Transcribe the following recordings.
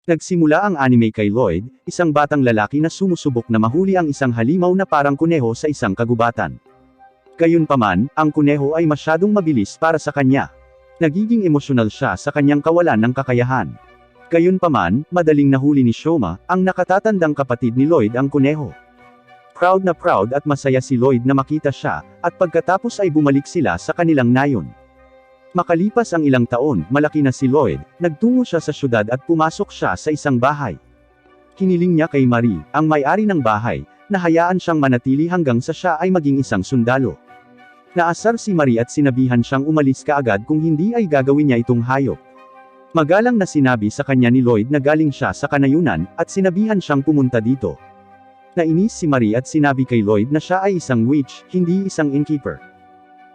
Nagsimula ang anime kay Lloyd, isang batang lalaki na sumusubok na mahuli ang isang halimaw na parang kuneho sa isang kagubatan. Gayunpaman, ang kuneho ay masyadong mabilis para sa kanya. Nagiging emosyonal siya sa kanyang kawalan ng kakayahan. Gayunpaman, madaling nahuli ni Shoma, ang nakatatandang kapatid ni Lloyd ang kuneho. Proud na proud at masaya si Lloyd na makita siya, at pagkatapos ay bumalik sila sa kanilang nayon. Makalipas ang ilang taon, malaki na si Lloyd, nagtungo siya sa syudad at pumasok siya sa isang bahay. Hiniling niya kay Marie, ang may-ari ng bahay, na hayaan siyang manatili hanggang sa siya ay maging isang sundalo. Naasar si Marie at sinabihan siyang umalis kaagad kung hindi ay gagawin niya itong hayop. Magalang na sinabi sa kanya ni Lloyd na galing siya sa kanayunan, at sinabihan siyang pumunta dito. Nainis si Marie at sinabi kay Lloyd na siya ay isang witch, hindi isang innkeeper.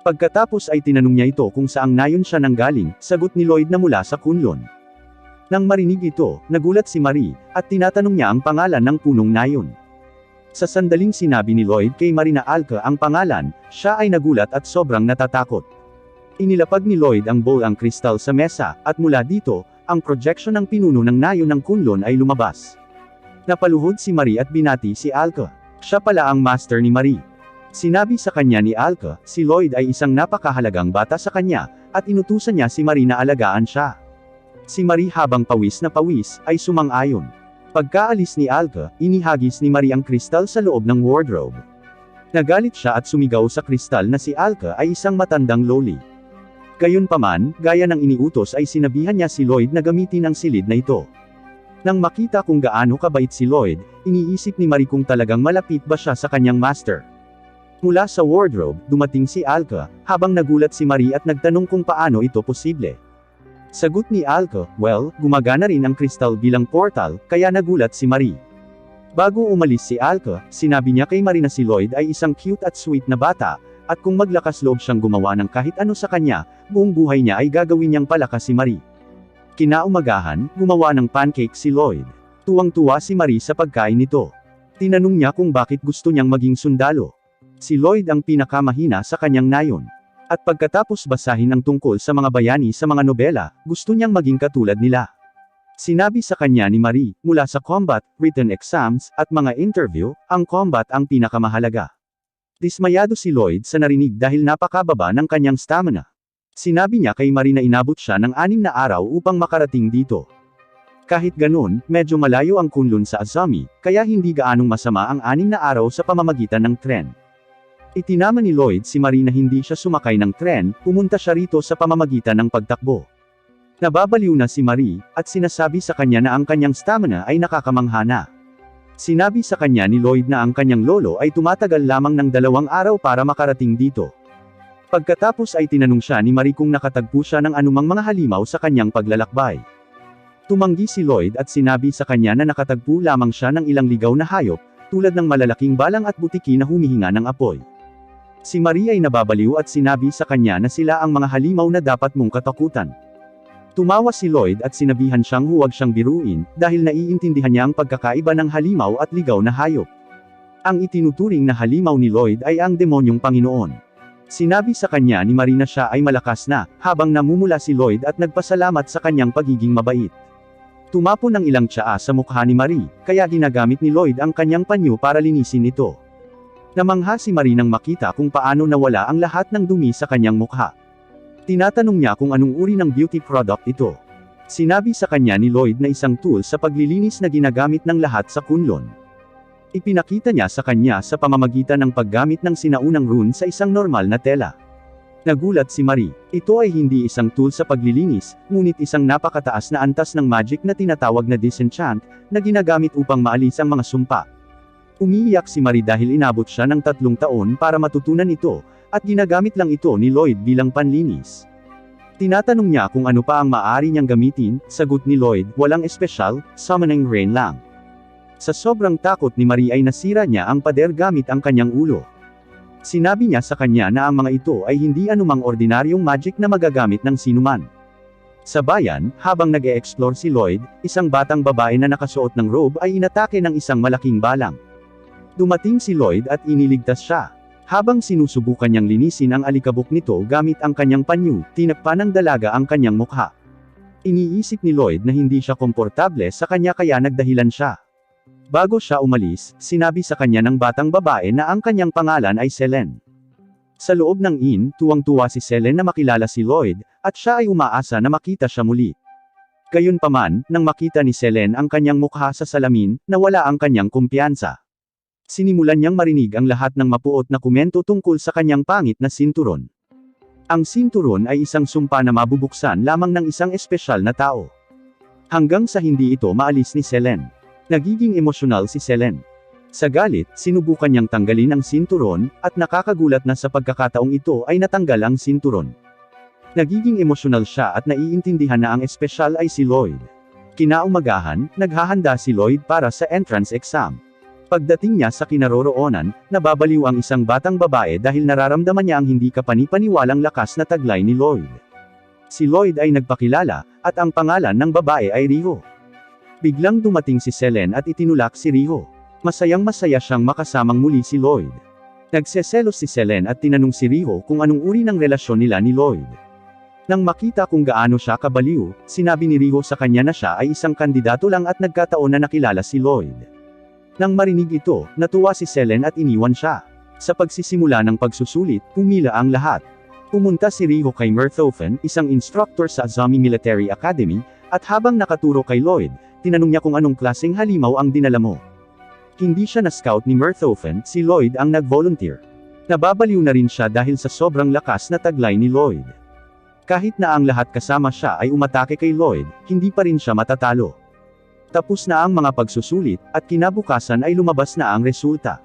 Pagkatapos ay tinanong niya ito kung saang nayon siya nanggaling, sagot ni Lloyd na mula sa Kunlun. Nang marinig ito, nagulat si Marie, at tinatanong niya ang pangalan ng punong nayon. Sa sandaling sinabi ni Lloyd kay Marie na Alka ang pangalan, siya ay nagulat at sobrang natatakot. Inilapag ni Lloyd ang bowl ang kristal sa mesa, at mula dito, ang projection ng pinuno ng nayon ng Kunlun ay lumabas. Napaluhod si Marie at binati si Alka. Siya pala ang master ni Marie. Sinabi sa kanya ni Alka, si Lloyd ay isang napakahalagang bata sa kanya, at inutusan niya si Marie na alagaan siya. Si Marie habang pawis na pawis, ay sumang-ayon. Pagkaalis ni Alka, inihagis ni Marie ang kristal sa loob ng wardrobe. Nagalit siya at sumigaw sa kristal na si Alka ay isang matandang loli. Gayunpaman, gaya ng iniutos ay sinabihan niya si Lloyd na gamitin ang silid na ito. Nang makita kung gaano kabait si Lloyd, iniisip ni Marie kung talagang malapit ba siya sa kanyang master. Mula sa wardrobe, dumating si Alka, habang nagulat si Marie at nagtanong kung paano ito posible. Sagot ni Alka, well, gumagana rin ang kristal bilang portal, kaya nagulat si Marie. Bago umalis si Alka, sinabi niya kay Marie na si Lloyd ay isang cute at sweet na bata, at kung maglakas loob siyang gumawa ng kahit ano sa kanya, buong buhay niya ay gagawin niyang palakas si Marie. Kinaumagahan, gumawa ng pancake si Lloyd. Tuwang-tuwa si Marie sa pagkain nito. Tinanong niya kung bakit gusto niyang maging sundalo. Si Lloyd ang pinakamahina sa kanyang nayon. At pagkatapos basahin ang tungkol sa mga bayani sa mga nobela, gusto niyang maging katulad nila. Sinabi sa kanya ni Marie, mula sa combat, written exams, at mga interview, ang combat ang pinakamahalaga. Dismayado si Lloyd sa narinig dahil napakababa ng kanyang stamina. Sinabi niya kay Marie na inabot siya ng 6 na araw upang makarating dito. Kahit ganun, medyo malayo ang Kunlun sa Azami, kaya hindi gaanong masama ang 6 na araw sa pamamagitan ng tren. Itinama ni Lloyd si Marie na hindi siya sumakay ng tren, pumunta siya rito sa pamamagitan ng pagtakbo. Nababaliw na si Marie, at sinasabi sa kanya na ang kanyang stamina ay nakakamanghana. Sinabi sa kanya ni Lloyd na ang kanyang lolo ay tumatagal lamang ng 2 araw para makarating dito. Pagkatapos ay tinanong siya ni Marie kung nakatagpo siya ng anumang mga halimaw sa kanyang paglalakbay. Tumanggi si Lloyd at sinabi sa kanya na nakatagpo lamang siya ng ilang ligaw na hayop, tulad ng malalaking balang at butiki na humihinga ng apoy. Si Marie ay nababaliw at sinabi sa kanya na sila ang mga halimaw na dapat mong katakutan. Tumawa si Lloyd at sinabihan siyang huwag siyang biruin, dahil naiintindihan niya ang pagkakaiba ng halimaw at ligaw na hayop. Ang itinuturing na halimaw ni Lloyd ay ang demonyong Panginoon. Sinabi sa kanya ni Marie na siya ay malakas na, habang namumula si Lloyd at nagpasalamat sa kanyang pagiging mabait. Tumapon ng ilang tsaa sa mukha ni Marie, kaya ginagamit ni Lloyd ang kanyang panyo para linisin ito. Namangha si Marie nang makita kung paano nawala ang lahat ng dumi sa kanyang mukha. Tinatanong niya kung anong uri ng beauty product ito. Sinabi sa kanya ni Lloyd na isang tool sa paglilinis na ginagamit ng lahat sa Kunlun. Ipinakita niya sa kanya sa pamamagitan ng paggamit ng sinaunang rune sa isang normal na tela. Nagulat si Marie. Ito ay hindi isang tool sa paglilinis, ngunit isang napakataas na antas ng magic na tinatawag na disenchant, na ginagamit upang maalis ang mga sumpa. Umiiyak si Marie dahil inabot siya ng 3 taon para matutunan ito, at ginagamit lang ito ni Lloyd bilang panlinis. Tinatanong niya kung ano pa ang maaari niyang gamitin, sagot ni Lloyd, walang espesyal, summoning rain lang. Sa sobrang takot ni Marie ay nasira niya ang pader gamit ang kanyang ulo. Sinabi niya sa kanya na ang mga ito ay hindi anumang ordinaryong magic na magagamit ng sinuman. Sa bayan, habang nag-e-explore si Lloyd, isang batang babae na nakasuot ng robe ay inatake ng isang malaking balang. Dumating si Lloyd at iniligtas siya. Habang sinusubukan niyang linisin ang alikabok nito gamit ang kanyang panyo, tinakpan ng dalaga ang kanyang mukha. Iniisip ni Lloyd na hindi siya komportable sa kanya kaya nagdahilan siya. Bago siya umalis, sinabi sa kanya ng batang babae na ang kanyang pangalan ay Selene. Sa loob ng inn, tuwang-tuwa si Selene na makilala si Lloyd, at siya ay umaasa na makita siya muli. Gayunpaman, nang makita ni Selene ang kanyang mukha sa salamin, nawala ang kanyang kumpiyansa. Sinimulan niyang marinig ang lahat ng mapuot na komento tungkol sa kanyang pangit na sinturon. Ang sinturon ay isang sumpa na mabubuksan lamang ng isang espesyal na tao. Hanggang sa hindi ito maalis ni Selene. Nagiging emosyonal si Selene. Sa galit, sinubukan niyang tanggalin ang sinturon, at nakakagulat na sa pagkakataong ito ay natanggal ang sinturon. Nagiging emosyonal siya at naiintindihan na ang espesyal ay si Lloyd. Kinaumagahan, naghahanda si Lloyd para sa entrance exam. Pagdating niya sa kinaroroonan, nababaliw ang isang batang babae dahil nararamdaman niya ang hindi kapani-paniwalang lakas na taglay ni Lloyd. Si Lloyd ay nagpakilala, at ang pangalan ng babae ay Riho. Biglang dumating si Selene at itinulak si Riho. Masayang-masaya siyang makasamang muli si Lloyd. Nagseselos si Selene at tinanong si Riho kung anong uri ng relasyon nila ni Lloyd. Nang makita kung gaano siya kabaliw, sinabi ni Riho sa kanya na siya ay isang kandidato lang at nagkataon na nakilala si Lloyd. Nang marinig ito, natuwa si Selene at iniwan siya. Sa pagsisimula ng pagsusulit, pumila ang lahat. Pumunta si Riho kay Merthofen, isang instructor sa Azami Military Academy, at habang nakaturo kay Lloyd, tinanong niya kung anong klaseng halimaw ang dinala mo. Hindi siya na-scout ni Merthofen, si Lloyd ang nag-volunteer. Nababaliw na rin siya dahil sa sobrang lakas na taglay ni Lloyd. Kahit na ang lahat kasama siya ay umatake kay Lloyd, hindi pa rin siya matatalo. Tapos na ang mga pagsusulit, at kinabukasan ay lumabas na ang resulta.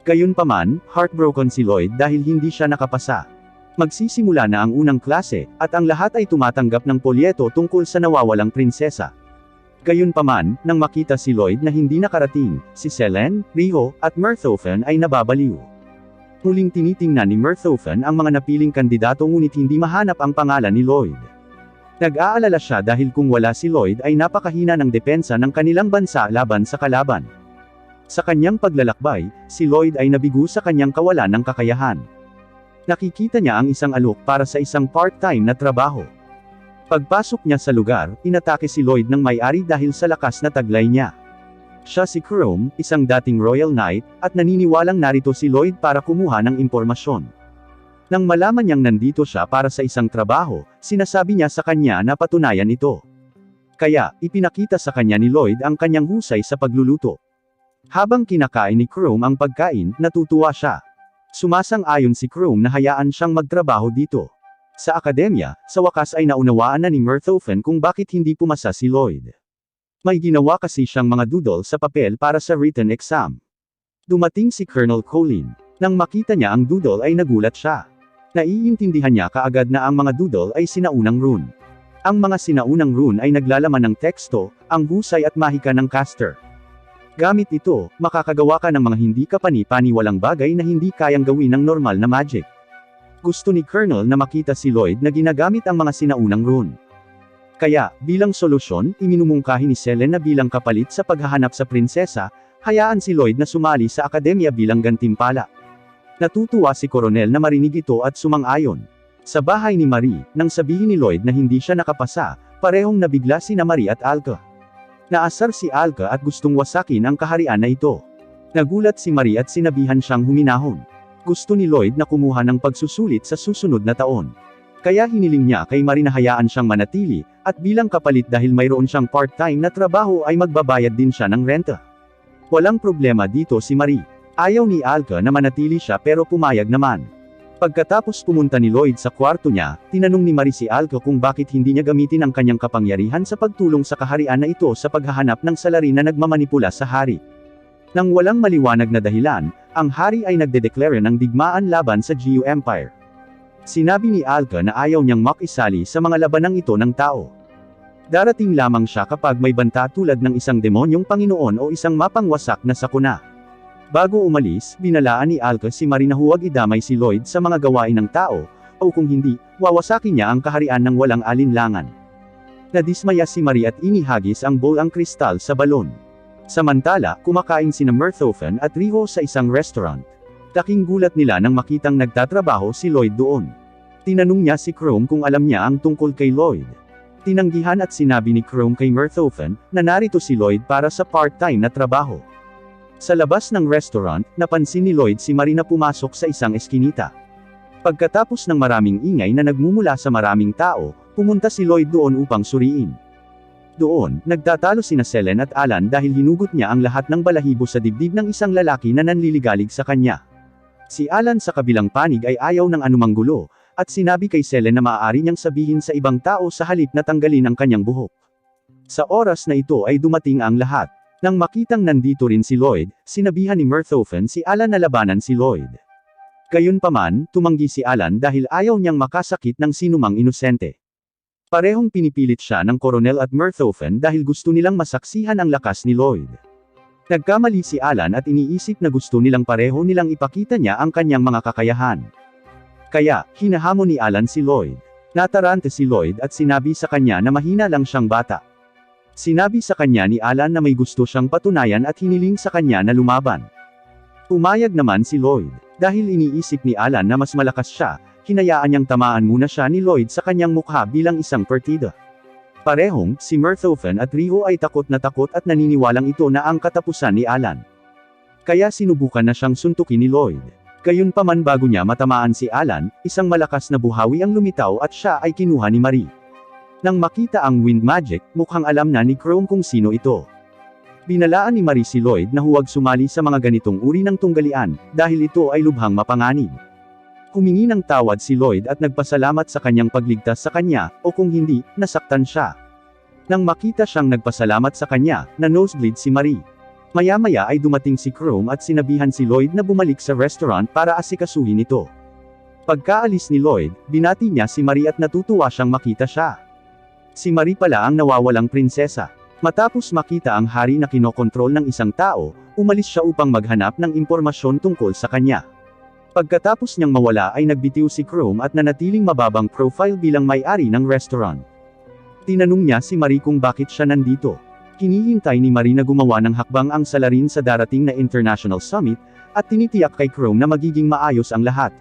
Gayunpaman, heartbroken si Lloyd dahil hindi siya nakapasa. Magsisimula na ang unang klase, at ang lahat ay tumatanggap ng polyeto tungkol sa nawawalang prinsesa. Gayunpaman, nang makita si Lloyd na hindi nakarating, si Selene, Riho, at Merthofen ay nababaliw. Muling tinitingnan ni Merthofen ang mga napiling kandidato ngunit hindi mahanap ang pangalan ni Lloyd. Nag-aalala siya dahil kung wala si Lloyd ay napakahina ng depensa ng kanilang bansa laban sa kalaban. Sa kanyang paglalakbay, si Lloyd ay nabigo sa kanyang kawalan ng kakayahan. Nakikita niya ang isang alok para sa isang part-time na trabaho. Pagpasok niya sa lugar, inatake si Lloyd ng may-ari dahil sa lakas na taglay niya. Siya si Chrome, isang dating Royal Knight, at naniniwalang narito si Lloyd para kumuha ng impormasyon. Nang malaman niyang nandito siya para sa isang trabaho, sinasabi niya sa kanya na patunayan ito. Kaya, ipinakita sa kanya ni Lloyd ang kanyang husay sa pagluluto. Habang kinakain ni Chrome ang pagkain, natutuwa siya. Sumasang-ayon si Chrome na hayaan siyang magtrabaho dito. Sa akademya, sa wakas ay naunawaan na ni Merthofen kung bakit hindi pumasa si Lloyd. May ginawa kasi siyang mga doodle sa papel para sa written exam. Dumating si Colonel Colin. Nang makita niya ang doodle ay nagulat siya. Naiintindihan niya kaagad na ang mga doodle ay sinaunang rune. Ang mga sinaunang rune ay naglalaman ng teksto, ang husay at mahika ng caster. Gamit ito, makakagawa ka ng mga hindi kapani-paniwalang bagay na hindi kayang gawin ng normal na magic. Gusto ni Colonel na makita si Lloyd na ginagamit ang mga sinaunang rune. Kaya, bilang solusyon, iminumungkahi ni Selene na bilang kapalit sa paghahanap sa prinsesa, hayaan si Lloyd na sumali sa akademya bilang gantimpala. Natutuwa si Coronel na marinig ito at sumang-ayon. Sa bahay ni Marie, nang sabihin ni Lloyd na hindi siya nakapasa, parehong nabigla sina Marie at Alka. Naasar si Alka at gustong wasakin ang kaharian na ito. Nagulat si Marie at sinabihan siyang huminahon. Gusto ni Lloyd na kumuha ng pagsusulit sa susunod na taon. Kaya hiniling niya kay Marie na hayaan siyang manatili, at bilang kapalit dahil mayroon siyang part-time na trabaho ay magbabayad din siya ng renta. Walang problema dito si Marie. Ayaw ni Alka na manatili siya pero pumayag naman. Pagkatapos pumunta ni Lloyd sa kwarto niya, tinanong ni Marie si Alka kung bakit hindi niya gamitin ang kanyang kapangyarihan sa pagtulong sa kaharian na ito sa paghahanap ng salarin na nagmamanipula sa hari. Nang walang maliwanag na dahilan, ang hari ay nagdedeklara ng digmaan laban sa Geo Empire. Sinabi ni Alka na ayaw niyang makisali sa mga labanang ito ng tao. Darating lamang siya kapag may banta tulad ng isang demonyong Panginoon o isang mapangwasak na sakuna. Bago umalis, binalaan ni Alka si Marie na huwag idamay si Lloyd sa mga gawain ng tao, o kung hindi, wawasakin niya ang kaharian ng walang alinlangan. Nadismaya si Marie at inihagis ang bowl ang kristal sa balon. Samantala, kumakain sina Merthofen at Riho sa isang restaurant. Laking gulat nila nang makitang nagtatrabaho si Lloyd doon. Tinanong niya si Chrome kung alam niya ang tungkol kay Lloyd. Tinanggihan at sinabi ni Chrome kay Murthofen, na narito si Lloyd para sa part-time na trabaho. Sa labas ng restaurant, napansin ni Lloyd si Marie na pumasok sa isang eskinita. Pagkatapos ng maraming ingay na nagmumula sa maraming tao, pumunta si Lloyd doon upang suriin. Doon, nagtatalo sina Selene at Alan dahil hinugot niya ang lahat ng balahibo sa dibdib ng isang lalaki na nanliligalig sa kanya. Si Alan sa kabilang panig ay ayaw ng anumang gulo, at sinabi kay Selene na maaari niyang sabihin sa ibang tao sa halip na tanggalin ang kanyang buhok. Sa oras na ito ay dumating ang lahat. Nang makitang nandito rin si Lloyd, sinabihan ni Murthofen si Alan na labanan si Lloyd. Gayunpaman, tumanggi si Alan dahil ayaw niyang makasakit ng sinumang inosente. Parehong pinipilit siya ng Coronel at Murthofen dahil gusto nilang masaksihan ang lakas ni Lloyd. Nagkamali si Alan at iniisip na gusto nilang pareho nilang ipakita niya ang kanyang mga kakayahan. Kaya, hinahamon ni Alan si Lloyd. Natarante si Lloyd at sinabi sa kanya na mahina lang siyang bata. Sinabi sa kanya ni Alan na may gusto siyang patunayan at hiniling sa kanya na lumaban. Pumayag naman si Lloyd. Dahil iniisip ni Alan na mas malakas siya, hinayaan niyang tamaan muna siya ni Lloyd sa kanyang mukha bilang isang partida. Parehong, si Murthofen at Riho ay takot at naniniwalang ito na ang katapusan ni Alan. Kaya sinubukan na siyang suntukin ni Lloyd. Gayunpaman bago niya matamaan si Alan, isang malakas na buhawi ang lumitaw at siya ay kinuha ni Marie. Nang makita ang wind magic, mukhang alam na ni Chrome kung sino ito. Binalaan ni Marie si Lloyd na huwag sumali sa mga ganitong uri ng tunggalian, dahil ito ay lubhang mapanganib. Humingi ng tawad si Lloyd at nagpasalamat sa kanyang pagligtas sa kanya, o kung hindi, nasaktan siya. Nang makita siyang nagpasalamat sa kanya, na nosebleed si Marie. Maya-maya ay dumating si Chrome at sinabihan si Lloyd na bumalik sa restaurant para asikasuhin ito. Pagkaalis ni Lloyd, binati niya si Marie at natutuwa siyang makita siya. Si Marie pala ang nawawalang prinsesa. Matapos makita ang hari na kinokontrol ng isang tao, umalis siya upang maghanap ng impormasyon tungkol sa kanya. Pagkatapos niyang mawala ay nagbitiw si Chrome at nanatiling mababang profile bilang may-ari ng restaurant. Tinanong niya si Marie kung bakit siya nandito. Hinihintay ni Marie na gumawa ng hakbang ang salarin sa darating na International Summit, at tinitiyak kay Chrome na magiging maayos ang lahat.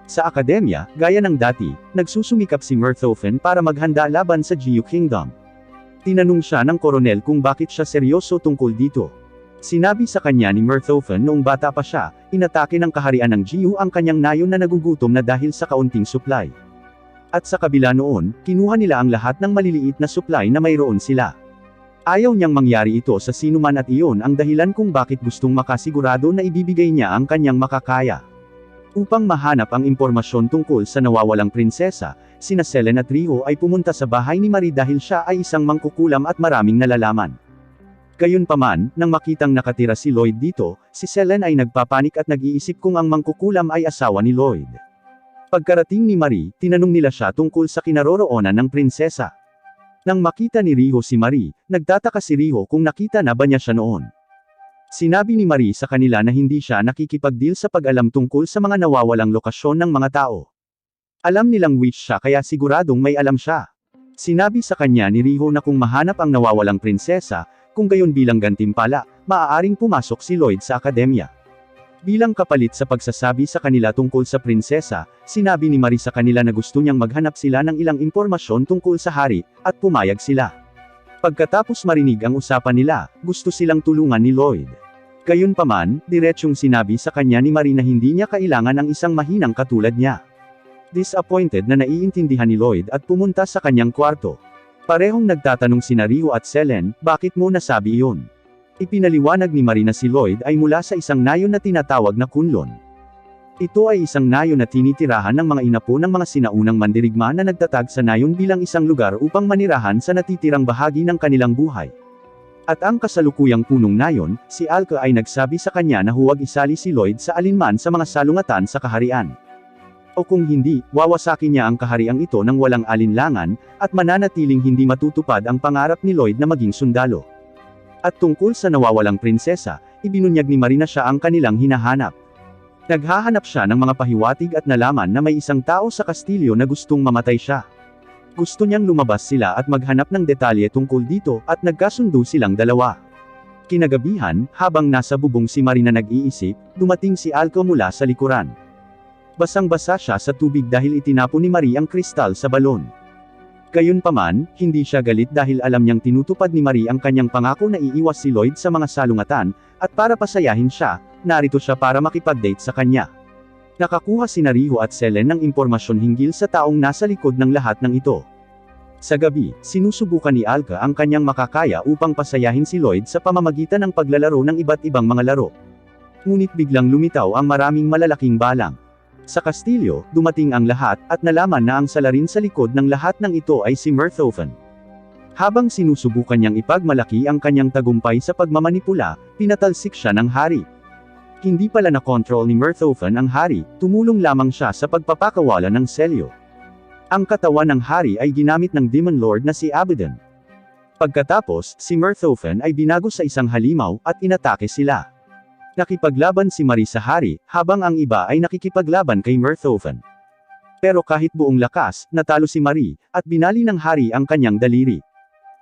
Sa akademya, gaya ng dati, nagsusumikap si Murthofen para maghanda laban sa Jiu Kingdom. Tinanong siya ng koronel kung bakit siya seryoso tungkol dito. Sinabi sa kanya ni Murthofen noong bata pa siya, inatake ng kaharian ng Jiu ang kanyang nayon na nagugutom na dahil sa kaunting supply. At sa kabila noon, kinuha nila ang lahat ng maliliit na supply na mayroon sila. Ayaw niyang mangyari ito sa sinuman at iyon ang dahilan kung bakit gustong makasigurado na ibibigay niya ang kanyang makakaya. Upang mahanap ang impormasyon tungkol sa nawawalang prinsesa, sina Selene at Riho ay pumunta sa bahay ni Marie dahil siya ay isang mangkukulam at maraming nalalaman. Gayunpaman, nang makitang nakatira si Lloyd dito, si Selene ay nagpapanik at nag-iisip kung ang mangkukulam ay asawa ni Lloyd. Pagkarating ni Marie, tinanong nila siya tungkol sa kinaroroonan ng prinsesa. Nang makita ni Riho si Marie, nagtataka si Riho kung nakita na ba niya siya noon. Sinabi ni Marie sa kanila na hindi siya nakikipagdeal sa pag-alam tungkol sa mga nawawalang lokasyon ng mga tao. Alam nilang witch siya kaya siguradong may alam siya. Sinabi sa kanya ni Riho na kung mahanap ang nawawalang prinsesa, kung gayon bilang gantimpala, maaaring pumasok si Lloyd sa akademya. Bilang kapalit sa pagsasabi sa kanila tungkol sa prinsesa, sinabi ni Marie sa kanila na gusto niyang maghanap sila ng ilang impormasyon tungkol sa hari, at pumayag sila. Pagkatapos marinig ang usapan nila, gusto silang tulungan ni Lloyd. Gayunpaman, diretsyong sinabi sa kanya ni Marie na hindi niya kailangan ng isang mahinang katulad niya. Disappointed na naiintindihan ni Lloyd at pumunta sa kanyang kwarto. Parehong nagtatanong sina Riho at Selene, bakit mo nasabi iyon? Ipinaliwanag ni Marie na si Lloyd ay mula sa isang nayon na tinatawag na Kunlun. Ito ay isang nayon na tinitirahan ng mga inapo ng mga sinaunang mandirigma na nagtatag sa nayon bilang isang lugar upang manirahan sa natitirang bahagi ng kanilang buhay. At ang kasalukuyang punong nayon, si Alka ay nagsabi sa kanya na huwag isali si Lloyd sa alinman sa mga salungatan sa kaharian. O kung hindi, wawasakin niya ang kahariang ito ng walang alinlangan, at mananatiling hindi matutupad ang pangarap ni Lloyd na maging sundalo. At tungkol sa nawawalang prinsesa, ibinunyag ni Marie na siya ang kanilang hinahanap. Naghahanap siya ng mga pahiwatig at nalaman na may isang tao sa kastilyo na gustong mamatay siya. Gusto niyang lumabas sila at maghanap ng detalye tungkol dito, at nagkasundo silang dalawa. Kinagabihan, habang nasa bubong si Marie na nag-iisip, dumating si Alka mula sa likuran. Basang-basa siya sa tubig dahil itinapon ni Marie ang kristal sa balon. Gayunpaman, hindi siya galit dahil alam niyang tinutupad ni Marie ang kanyang pangako na iiwas si Lloyd sa mga salungatan, at para pasayahin siya, narito siya para makipag-date sa kanya. Nakakuha sina Riho at Selen ng impormasyon hinggil sa taong nasa likod ng lahat ng ito. Sa gabi, sinusubukan ni Alka ang kanyang makakaya upang pasayahin si Lloyd sa pamamagitan ng paglalaro ng iba't ibang mga laro. Ngunit biglang lumitaw ang maraming malalaking balang. Sa kastilyo, dumating ang lahat, at nalaman na ang salarin sa likod ng lahat ng ito ay si Mirthofen. Habang sinusubukan niyang ipagmalaki ang kanyang tagumpay sa pagmamanipula, pinatalsik siya ng hari. Hindi pala na-control ni Mirthofen ang hari, tumulong lamang siya sa pagpapakawala ng selyo. Ang katawan ng hari ay ginamit ng Demon Lord na si Abaddon. Pagkatapos, si Mirthofen ay binago sa isang halimaw, at inatake sila. Nakipaglaban si Marie sa hari, habang ang iba ay nakikipaglaban kay Mirthofen. Pero kahit buong lakas, natalo si Marie, at binali ng hari ang kanyang daliri.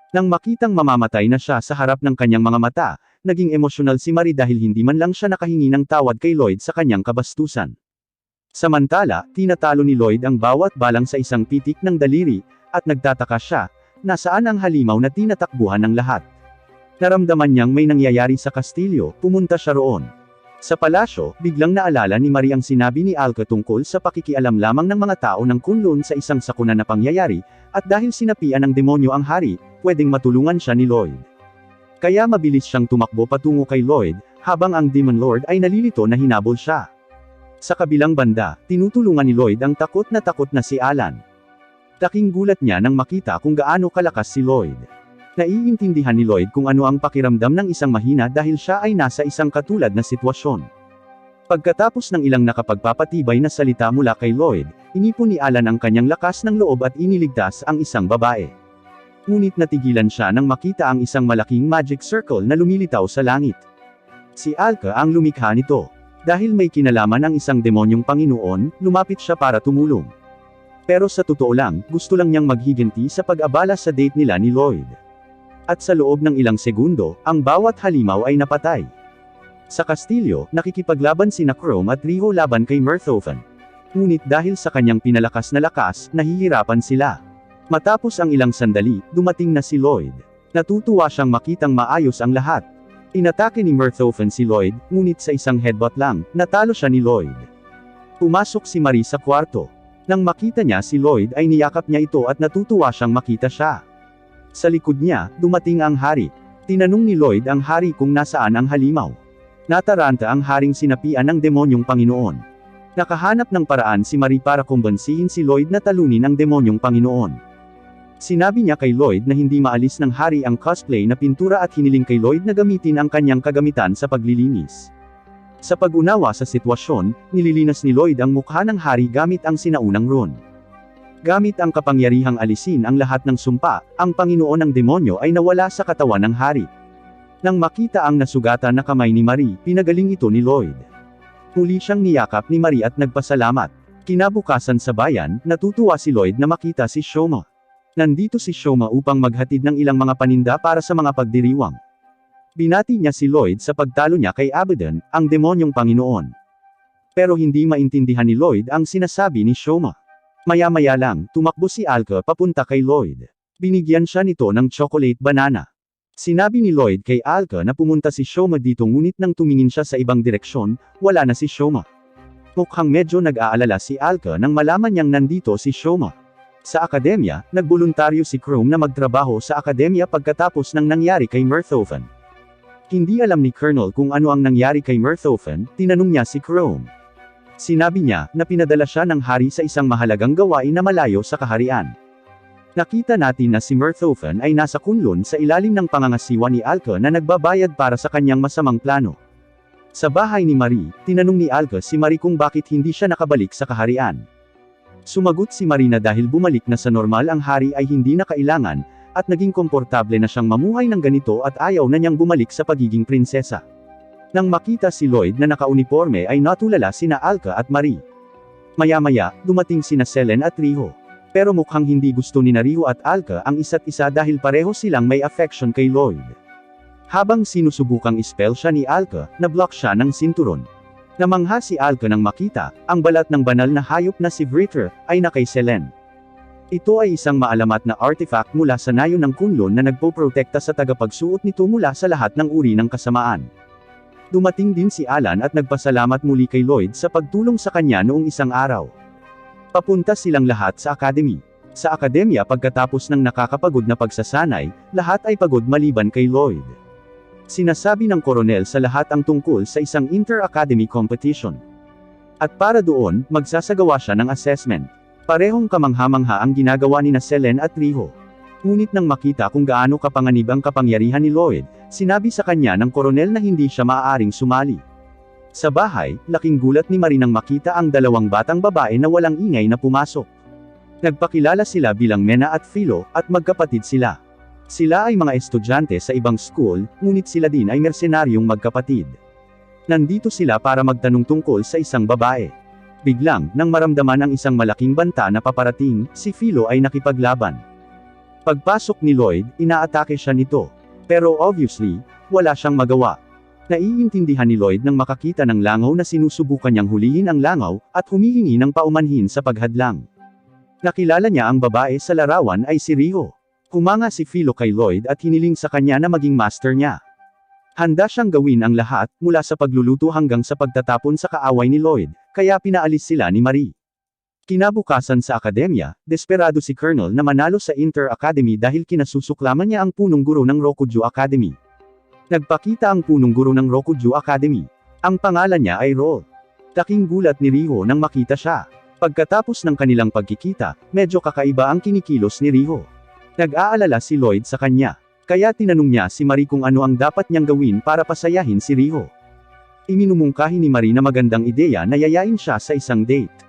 Nang makitang mamamatay na siya sa harap ng kanyang mga mata, naging emosyonal si Marie dahil hindi man lang siya nakahingi ng tawad kay Lloyd sa kanyang kabastusan. Samantala, tinatalo ni Lloyd ang bawat balang sa isang pitik ng daliri, at nagtataka siya, nasaan ang halimaw na tinatakbuhan ng lahat. Naramdaman niyang may nangyayari sa kastilyo, pumunta siya roon. Sa palasyo, biglang naalala ni Marie ang sinabi ni Alka tungkol sa pakikialam lamang ng mga tao ng Kunlun sa isang sakuna na pangyayari, at dahil sinapian ng demonyo ang hari, pwedeng matulungan siya ni Lloyd. Kaya mabilis siyang tumakbo patungo kay Lloyd, habang ang Demon Lord ay nalilito na hinabol siya. Sa kabilang banda, tinutulungan ni Lloyd ang takot na si Alan. Laking gulat niya nang makita kung gaano kalakas si Lloyd. Naiintindihan ni Lloyd kung ano ang pakiramdam ng isang mahina dahil siya ay nasa isang katulad na sitwasyon. Pagkatapos ng ilang nakapagpapatibay na salita mula kay Lloyd, inipon ni Alan ang kanyang lakas ng loob at iniligtas ang isang babae. Ngunit natigilan siya nang makita ang isang malaking magic circle na lumilitaw sa langit. Si Alka ang lumikha nito. Dahil may kinalaman ang isang demonyong Panginoon, lumapit siya para tumulong. Pero sa totoo lang, gusto lang niyang maghiganti sa pag-abala sa date nila ni Lloyd. At sa loob ng ilang segundo, ang bawat halimaw ay napatay. Sa kastilyo, nakikipaglaban sina Chrome at Riho laban kay Mirthofen. Ngunit dahil sa kanyang pinalakas na lakas, nahihirapan sila. Matapos ang ilang sandali, dumating na si Lloyd. Natutuwa siyang makitang maayos ang lahat. Inatake ni Mirthofen si Lloyd, ngunit sa isang headbutt lang, natalo siya ni Lloyd. Pumasok si Marie sa kwarto. Nang makita niya si Lloyd ay niyakap niya ito at natutuwa siyang makita siya. Sa likod niya, dumating ang hari. Tinanong ni Lloyd ang hari kung nasaan ang halimaw. Nataranta ang haring sinapian ng demonyong Panginoon. Nakahanap ng paraan si Marie para kumbansihin si Lloyd na talunin ang demonyong Panginoon. Sinabi niya kay Lloyd na hindi maalis ng hari ang cosplay na pintura at hiniling kay Lloyd na gamitin ang kanyang kagamitan sa paglilinis. Sa pag-unawa sa sitwasyon, nililinas ni Lloyd ang mukha ng hari gamit ang sinaunang rune. Gamit ang kapangyarihang alisin ang lahat ng sumpa, ang Panginoon ng demonyo ay nawala sa katawan ng hari. Nang makita ang nasugatan na kamay ni Marie, pinagaling ito ni Lloyd. Muli siyang niyakap ni Marie at nagpasalamat. Kinabukasan sa bayan, natutuwa si Lloyd na makita si Shoma. Nandito si Shoma upang maghatid ng ilang mga paninda para sa mga pagdiriwang. Binati niya si Lloyd sa pagtalo niya kay Abaddon, ang demonyong Panginoon. Pero hindi maintindihan ni Lloyd ang sinasabi ni Shoma. Maya-maya lang, tumakbo si Alka papunta kay Lloyd. Binigyan siya nito ng chocolate banana. Sinabi ni Lloyd kay Alka na pumunta si Shoma dito ngunit nang tumingin siya sa ibang direksyon, wala na si Shoma. Mukhang medyo nag-aalala si Alka nang malaman niyang nandito si Shoma. Sa akademya, nagboluntaryo si Chrome na magtrabaho sa akademya pagkatapos ng nangyari kay Mirthofen. Hindi alam ni Colonel kung ano ang nangyari kay Mirthofen, tinanong niya si Chrome. Sinabi niya na pinadala siya ng hari sa isang mahalagang gawain na malayo sa kaharian. Nakita natin na si Mirthofen ay nasa Kunlun sa ilalim ng pangangasiwa ni Alka na nagbabayad para sa kanyang masamang plano. Sa bahay ni Marie, tinanong ni Alka si Marie kung bakit hindi siya nakabalik sa kaharian. Sumagot si Marie na dahil bumalik na sa normal ang hari ay hindi na kailangan, at naging komportable na siyang mamuhay ng ganito at ayaw na niyang bumalik sa pagiging prinsesa. Nang makita si Lloyd na naka-uniforme ay natulala sina Alka at Marie. Maya-maya, dumating sina Selen at Riho. Pero mukhang hindi gusto ni Riho at Alka ang isa't isa dahil pareho silang may affection kay Lloyd. Habang sinusubukang i-spell siya ni Alka, na-block siya ng sinturon. Namangha si Alka nang makita, ang balat ng banal na hayop na si Vritter, ay na kay Selen. Ito ay isang maalamat na artifact mula sa nayon ng Kunlun na nagpoprotekta sa tagapagsuot nito mula sa lahat ng uri ng kasamaan. Dumating din si Alan at nagpasalamat muli kay Lloyd sa pagtulong sa kanya noong isang araw. Papunta silang lahat sa academy. Sa akademya pagkatapos ng nakakapagod na pagsasanay, lahat ay pagod maliban kay Lloyd. Sinasabi ng koronel sa lahat ang tungkol sa isang inter-academy competition. At para doon, magsasagawa siya ng assessment. Parehong kamangha-mangha ang ginagawa ni Selene at Riho. Ngunit nang makita kung gaano kapanganib ang kapangyarihan ni Lloyd, sinabi sa kanya ng koronel na hindi siya maaaring sumali. Sa bahay, laking gulat ni Marie nang makita ang dalawang batang babae na walang ingay na pumasok. Nagpakilala sila bilang Mena at Philo, at magkapatid sila. Sila ay mga estudyante sa ibang school, ngunit sila din ay mersenaryong magkapatid. Nandito sila para magtanong tungkol sa isang babae. Biglang, nang maramdaman ang isang malaking banta na paparating, si Philo ay nakipaglaban. Pagpasok ni Lloyd, inaatake siya nito. Pero obviously, wala siyang magawa. Naiintindihan ni Lloyd nang makakita ng langaw na sinusubukan niyang hulihin ang langaw, at humihingi ng paumanhin sa paghadlang. Nakilala niya ang babae sa larawan ay si Riho. Humanga si Philo kay Lloyd at hiniling sa kanya na maging master niya. Handa siyang gawin ang lahat, mula sa pagluluto hanggang sa pagtatapon sa kaaway ni Lloyd, kaya pinaalis sila ni Marie. Kinabukasan sa akademya, desperado si Colonel na manalo sa Inter-Academy dahil kinasusuklaman niya ang punong guro ng Rokuju Academy. Nagpakita ang punong guro ng Rokuju Academy. Ang pangalan niya ay Roll. Taking gulat ni Riho nang makita siya. Pagkatapos ng kanilang pagkikita, medyo kakaiba ang kinikilos ni Riho. Nag-aalala si Lloyd sa kanya. Kaya tinanong niya si Marie kung ano ang dapat niyang gawin para pasayahin si Riho. Iminumungkahi ni Marie na magandang ideya na yayain siya sa isang date.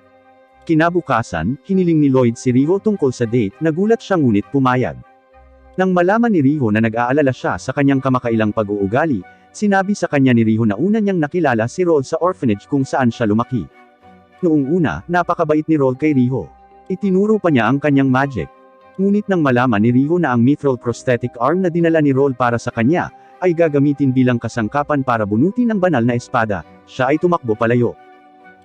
Kinabukasan, hiniling ni Lloyd si Riho tungkol sa date, nagulat siya ngunit pumayag. Nang malaman ni Riho na nag-aalala siya sa kanyang kamakailang pag-uugali, sinabi sa kanya ni Riho na una niyang nakilala si Roll sa orphanage kung saan siya lumaki. Noong una, napakabait ni Roll kay Riho. Itinuro pa niya ang kanyang magic. Ngunit nang malaman ni Riho na ang mithril prosthetic arm na dinala ni Roll para sa kanya, ay gagamitin bilang kasangkapan para bunutin ang banal na espada, siya ay tumakbo palayo.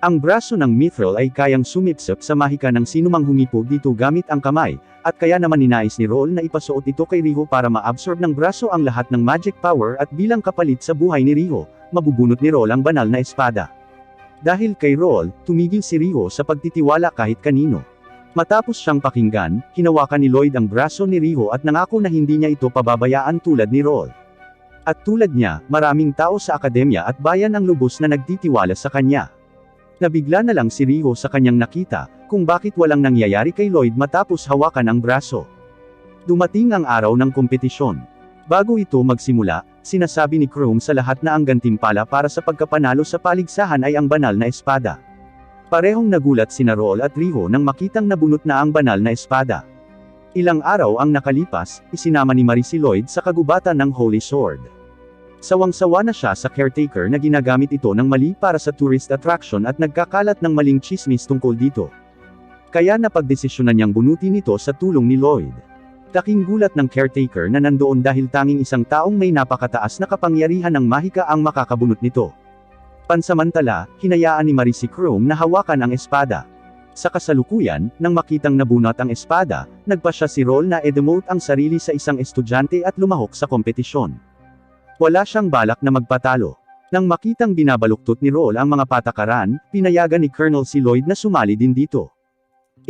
Ang braso ng mithril ay kayang sumipsip sa mahika ng sinumang humipo dito gamit ang kamay, at kaya naman ninais ni Roll na ipasuot ito kay Riho para ma-absorb ng braso ang lahat ng magic power at bilang kapalit sa buhay ni Riho, mabubunot ni Roll ang banal na espada. Dahil kay Roll, tumigil si Riho sa pagtitiwala kahit kanino. Matapos siyang pakinggan, hinawakan ni Lloyd ang braso ni Riho at nangako na hindi niya ito pababayaan tulad ni Roll. At tulad niya, maraming tao sa akademya at bayan ang lubos na nagtitiwala sa kanya. Nabigla na lang si Riho sa kanyang nakita, kung bakit walang nangyayari kay Lloyd matapos hawakan ang braso. Dumating ang araw ng kompetisyon. Bago ito magsimula, sinasabi ni Chrome sa lahat na ang gantimpala para sa pagkapanalo sa paligsahan ay ang banal na espada. Parehong nagulat sina Roll at Riho nang makitang nabunot na ang banal na espada. Ilang araw ang nakalipas, isinama ni Marie si Lloyd sa kagubatan ng Holy Sword. Sawang-sawa na siya sa caretaker na ginagamit ito ng mali para sa tourist attraction at nagkakalat ng maling chismis tungkol dito. Kaya napagdesisyonan niyang bunutin ito sa tulong ni Lloyd. Taking gulat ng caretaker na nandoon dahil tanging isang taong may napakataas na kapangyarihan ng mahika ang makakabunot nito. Pansamantala, hinayaan ni Marie si Chrome na hawakan ang espada. Sa kasalukuyan, nang makitang nabunot ang espada, nagpasya si Roll na i-demote ang sarili sa isang estudyante at lumahok sa kompetisyon. Wala siyang balak na magpatalo. Nang makitang binabaluktot ni Roll ang mga patakaran, pinayagan ni Colonel si Lloyd na sumali din dito.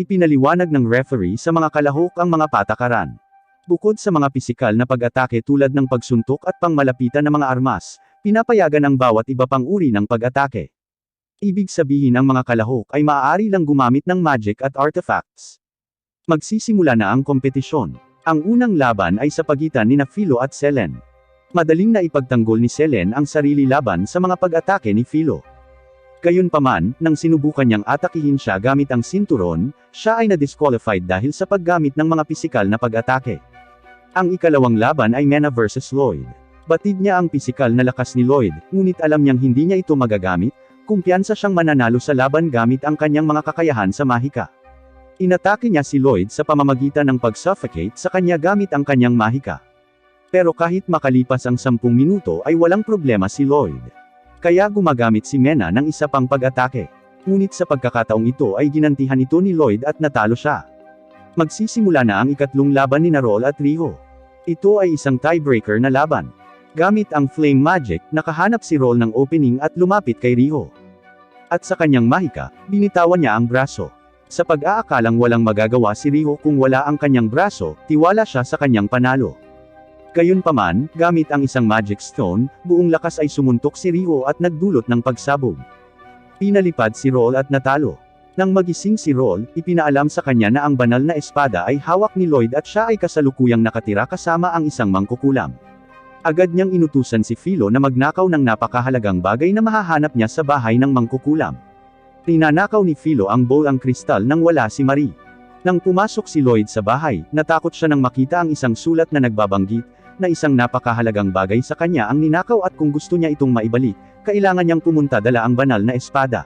Ipinaliwanag ng referee sa mga kalahok ang mga patakaran. Bukod sa mga pisikal na pag-atake tulad ng pagsuntok at pangmalapitan ng mga armas, pinapayagan ang bawat iba pang uri ng pag-atake. Ibig sabihin ang mga kalahok ay maaari lang gumamit ng magic at artifacts. Magsisimula na ang kompetisyon. Ang unang laban ay sa pagitan ni Philo at Selene. Madaling na ipagtanggol ni Selene ang sarili laban sa mga pag-atake ni Philo. Gayunpaman, nang sinubukan niyang atakihin siya gamit ang sinturon, siya ay na-disqualified dahil sa paggamit ng mga pisikal na pag-atake. Ang ikalawang laban ay Mena versus Lloyd. Batid niya ang pisikal na lakas ni Lloyd, ngunit alam niyang hindi niya ito magagamit, kumpiyansa siyang mananalo sa laban gamit ang kanyang mga kakayahan sa mahika. Inatake niya si Lloyd sa pamamagitan ng pag-suffocate sa kanya gamit ang kanyang mahika. Pero kahit makalipas ang 10 minuto ay walang problema si Lloyd. Kaya gumagamit si Mena ng isa pang pag-atake. Ngunit sa pagkakataong ito ay ginantihan ito ni Lloyd at natalo siya. Magsisimula na ang ikatlong laban ni Roll at Riho. Ito ay isang tiebreaker na laban. Gamit ang Flame Magic, nakahanap si Roll ng opening at lumapit kay Riho. At sa kanyang mahika, binitawan niya ang braso. Sa pag-aakalang walang magagawa si Riho kung wala ang kanyang braso, tiwala siya sa kanyang panalo. Gayunpaman, gamit ang isang Magic Stone, buong lakas ay sumuntok si Riho at nagdulot ng pagsabog. Pinalipad si Roll at natalo. Nang magising si Roll, ipinaalam sa kanya na ang banal na espada ay hawak ni Lloyd at siya ay kasalukuyang nakatira kasama ang isang mangkukulam. Agad niyang inutusan si Philo na magnakaw ng napakahalagang bagay na mahahanap niya sa bahay ng mangkukulam. Ninanakaw ni Philo ang bowl ang kristal nang wala si Marie. Nang pumasok si Lloyd sa bahay, natakot siya nang makita ang isang sulat na nagbabanggit na isang napakahalagang bagay sa kanya ang ninakaw at kung gusto niya itong maibalik, kailangan niyang pumunta dala ang banal na espada.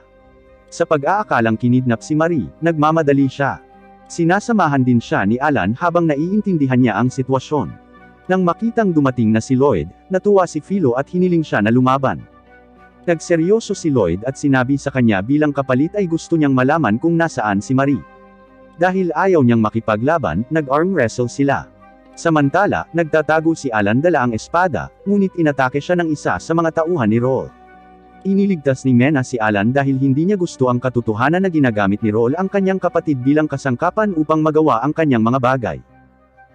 Sa pag-aakalang kinidnap si Marie, nagmamadali siya. Sinasamahan din siya ni Alan habang naiintindihan niya ang sitwasyon. Nang makitang dumating na si Lloyd, natuwa si Philo at hiniling siya na lumaban. Nagseryoso si Lloyd at sinabi sa kanya bilang kapalit ay gusto niyang malaman kung nasaan si Marie. Dahil ayaw niyang makipaglaban, nag-arm wrestle sila. Samantala, nagtatago si Alan dala ang espada, ngunit inatake siya ng isa sa mga tauhan ni Roll. Iniligtas ni Mena si Alan dahil hindi niya gusto ang katotohanan na ginagamit ni Roll ang kanyang kapatid bilang kasangkapan upang magawa ang kanyang mga bagay.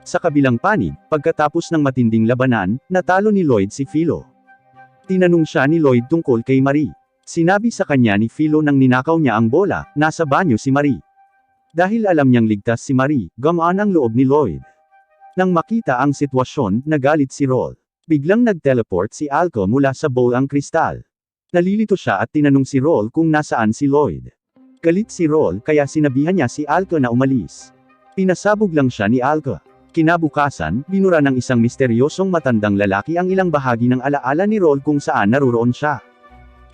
Sa kabilang panig, pagkatapos ng matinding labanan, natalo ni Lloyd si Philo. Tinanong siya ni Lloyd tungkol kay Marie. Sinabi sa kanya ni Philo nang ninakaw niya ang bola, nasa banyo si Marie. Dahil alam niyang ligtas si Marie, gumaan ang loob ni Lloyd. Nang makita ang sitwasyon, nagalit si Roll. Biglang nag-teleport si Alco mula sa bowl ang kristal. Nalilito siya at tinanong si Roll kung nasaan si Lloyd. Galit si Roll kaya sinabihan niya si Alco na umalis. Pinasabog lang siya ni Alco. Kinabukasan, binura ng isang misteryosong matandang lalaki ang ilang bahagi ng alaala ni Roll kung saan naruroon siya.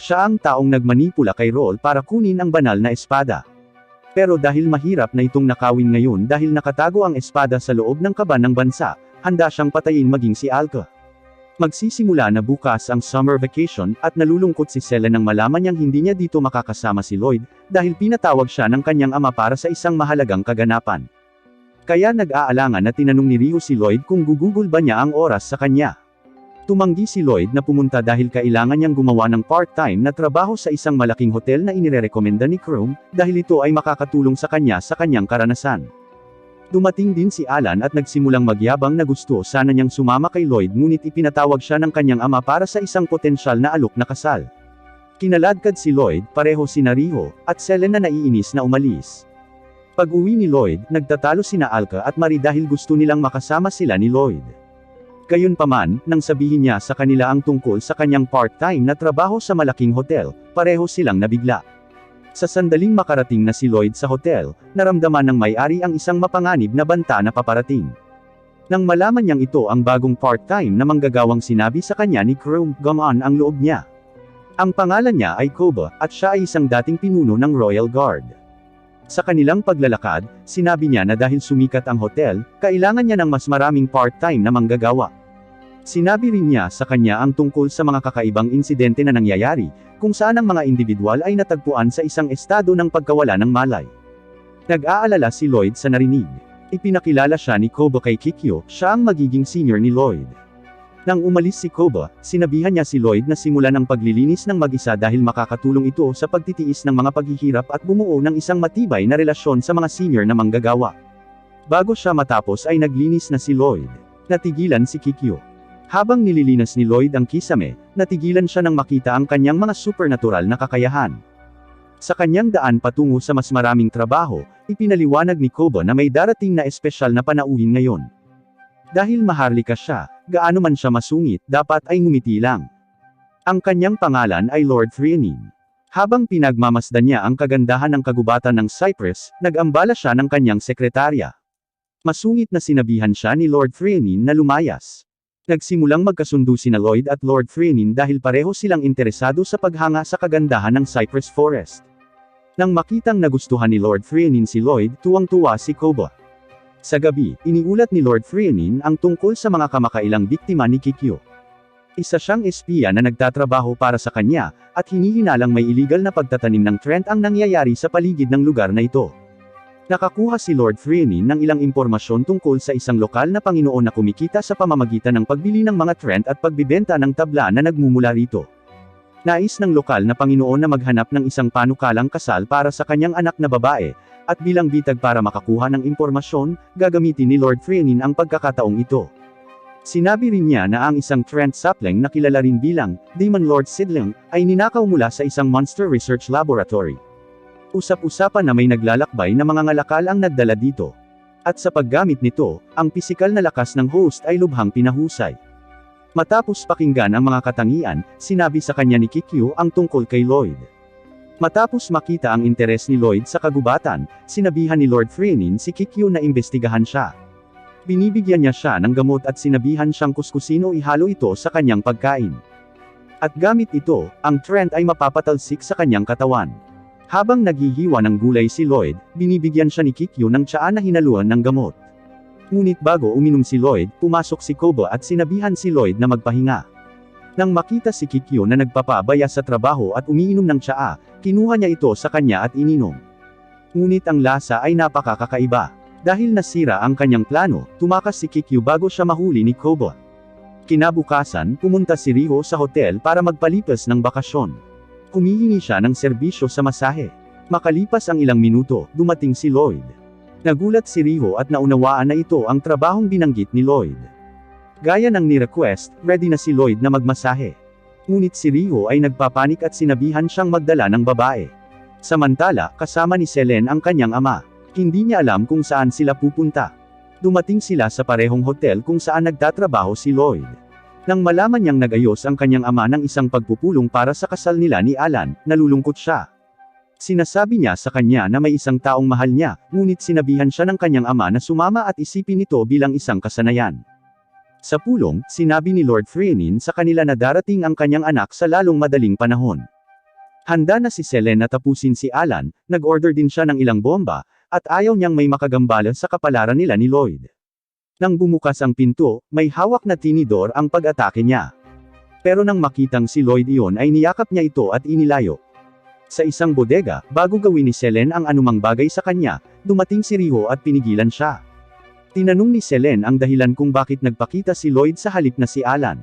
Siya ang taong nagmanipula kay Roll para kunin ang banal na espada. Pero dahil mahirap na itong nakawin ngayon dahil nakatago ang espada sa loob ng kaban ng bansa, handa siyang patayin maging si Alco. Magsisimula na bukas ang summer vacation at nalulungkot si Sela nang malaman niyang hindi niya dito makakasama si Lloyd dahil pinatawag siya ng kanyang ama para sa isang mahalagang kaganapan. Kaya nag-aalangan na tinanong ni Riho si Lloyd kung gugugol ba niya ang oras sa kanya. Tumanggi si Lloyd na pumunta dahil kailangan niyang gumawa ng part-time na trabaho sa isang malaking hotel na inirekomenda ni Chrome dahil ito ay makakatulong sa kanyang karanasan. Dumating din si Alan at nagsimulang magyabang na gusto sana niyang sumama kay Lloyd ngunit ipinatawag siya ng kanyang ama para sa isang potensyal na alok na kasal. Kinaladkad si Lloyd, pareho sina Riho, at Selen na naiinis na umalis. Pag-uwi ni Lloyd, nagtatalo sina Alca at Marie dahil gusto nilang makasama sila ni Lloyd. Gayunpaman, nang sabihin niya sa kanila ang tungkol sa kanyang part-time na trabaho sa malaking hotel, pareho silang nabigla. Sa sandaling makarating na si Lloyd sa hotel, naramdaman ng may-ari ang isang mapanganib na banta na paparating. Nang malaman niyang ito ang bagong part-time na manggagawang sinabi sa kanya ni Chrome, gumaan ang loob niya. Ang pangalan niya ay Koba, at siya ay isang dating pinuno ng Royal Guard. Sa kanilang paglalakad, sinabi niya na dahil sumikat ang hotel, kailangan niya ng mas maraming part-time na manggagawa. Sinabi rin niya sa kanya ang tungkol sa mga kakaibang insidente na nangyayari, kung saan ang mga individual ay natagpuan sa isang estado ng pagkawala ng malay. Nag-aalala si Lloyd sa narinig. Ipinakilala siya ni Koba kay Kikyo, siya ang magiging senior ni Lloyd. Nang umalis si Koba, sinabihan niya si Lloyd na simulan ang paglilinis ng mag-isa dahil makakatulong ito sa pagtitiis ng mga paghihirap at bumuo ng isang matibay na relasyon sa mga senior na manggagawa. Bago siya matapos ay naglinis na si Lloyd. Natigilan si Kikyo. Habang nililinas ni Lloyd ang kisame, natigilan siya nang makita ang kanyang mga supernatural na kakayahan. Sa kanyang daan patungo sa mas maraming trabaho, ipinaliwanag ni Koba na may darating na espesyal na panauhin ngayon. Dahil maharlika siya, gaano man siya masungit, dapat ay ngumiti lang. Ang kanyang pangalan ay Lord Threanin. Habang pinagmamasdan niya ang kagandahan ng kagubatan ng Cyprus, nag-ambala siya ng kanyang sekretarya. Masungit na sinabihan siya ni Lord Threanin na lumayas. Nagsimulang magkasundo sina Lloyd at Lord Threanin dahil pareho silang interesado sa paghanga sa kagandahan ng Cypress Forest. Nang makitang nagustuhan ni Lord Threanin si Lloyd, tuwang-tuwa si Koba. Sa gabi, iniulat ni Lord Threanin ang tungkol sa mga kamakailang biktima ni Kikyo. Isa siyang espiya na nagtatrabaho para sa kanya, at hinihinalang may illegal na pagtatanim ng Trent ang nangyayari sa paligid ng lugar na ito. Nakakuha si Lord Threanin ng ilang impormasyon tungkol sa isang lokal na Panginoon na kumikita sa pamamagitan ng pagbili ng mga trend at pagbibenta ng tabla na nagmumula rito. Nais ng lokal na Panginoon na maghanap ng isang panukalang kasal para sa kanyang anak na babae, at bilang bitag para makakuha ng impormasyon, gagamitin ni Lord Threanin ang pagkakataong ito. Sinabi rin niya na ang isang trend sapling na kilala rin bilang Demon Lord Seedling ay ninakaw mula sa isang monster research laboratory. Usap-usapan na may naglalakbay na mga ngalakal ang nagdala dito. At sa paggamit nito, ang pisikal na lakas ng host ay lubhang pinahusay. Matapos pakinggan ang mga katangian, sinabi sa kanya ni Kikyo ang tungkol kay Lloyd. Matapos makita ang interes ni Lloyd sa kagubatan, sinabihan ni Lord Threanin si Kikyo na imbestigahan siya. Binibigyan niya siya ng gamot at sinabihan siyang kuskusin o ihalo ito sa kanyang pagkain. At gamit ito, ang trend ay mapapatalsik sa kanyang katawan. Habang naghihiwa ng gulay si Lloyd, binibigyan siya ni Kikyo ng tsaa na hinaluan ng gamot. Ngunit bago uminom si Lloyd, pumasok si Koba at sinabihan si Lloyd na magpahinga. Nang makita si Kikyo na nagpapabaya sa trabaho at umiinom ng tsaa, kinuha niya ito sa kanya at ininom. Ngunit ang lasa ay napakakaiba. Dahil nasira ang kanyang plano, tumakas si Kikyo bago siya mahuli ni Koba. Kinabukasan, pumunta si Riho sa hotel para magpalipas ng bakasyon. Humihingi siya ng serbisyo sa masahe. Makalipas ang ilang minuto, dumating si Lloyd. Nagulat si Riho at naunawaan na ito ang trabahong binanggit ni Lloyd. Gaya ng ni-request, ready na si Lloyd na magmasahe. Ngunit si Riho ay nagpapanik at sinabihan siyang magdala ng babae. Samantala, kasama ni Selene ang kanyang ama. Hindi niya alam kung saan sila pupunta. Dumating sila sa parehong hotel kung saan nagtatrabaho si Lloyd. Nang malaman niyang nag-ayos ang kanyang ama ng isang pagpupulong para sa kasal nila ni Alan, nalulungkot siya. Sinasabi niya sa kanya na may isang taong mahal niya, ngunit sinabihan siya ng kanyang ama na sumama at isipin ito bilang isang kasanayan. Sa pulong, sinabi ni Lord Threanin sa kanila na darating ang kanyang anak sa lalong madaling panahon. Handa na si Selene na tapusin si Alan, nag-order din siya ng ilang bomba, at ayaw niyang may makagambala sa kapalaran nila ni Lloyd. Nang bumukas ang pinto, may hawak na tinidor ang pag-atake niya. Pero nang makitang si Lloyd iyon ay niyakap niya ito at inilayo. Sa isang bodega, bago gawin ni Selene ang anumang bagay sa kanya, dumating si Riho at pinigilan siya. Tinanong ni Selene ang dahilan kung bakit nagpakita si Lloyd sa halip na si Alan.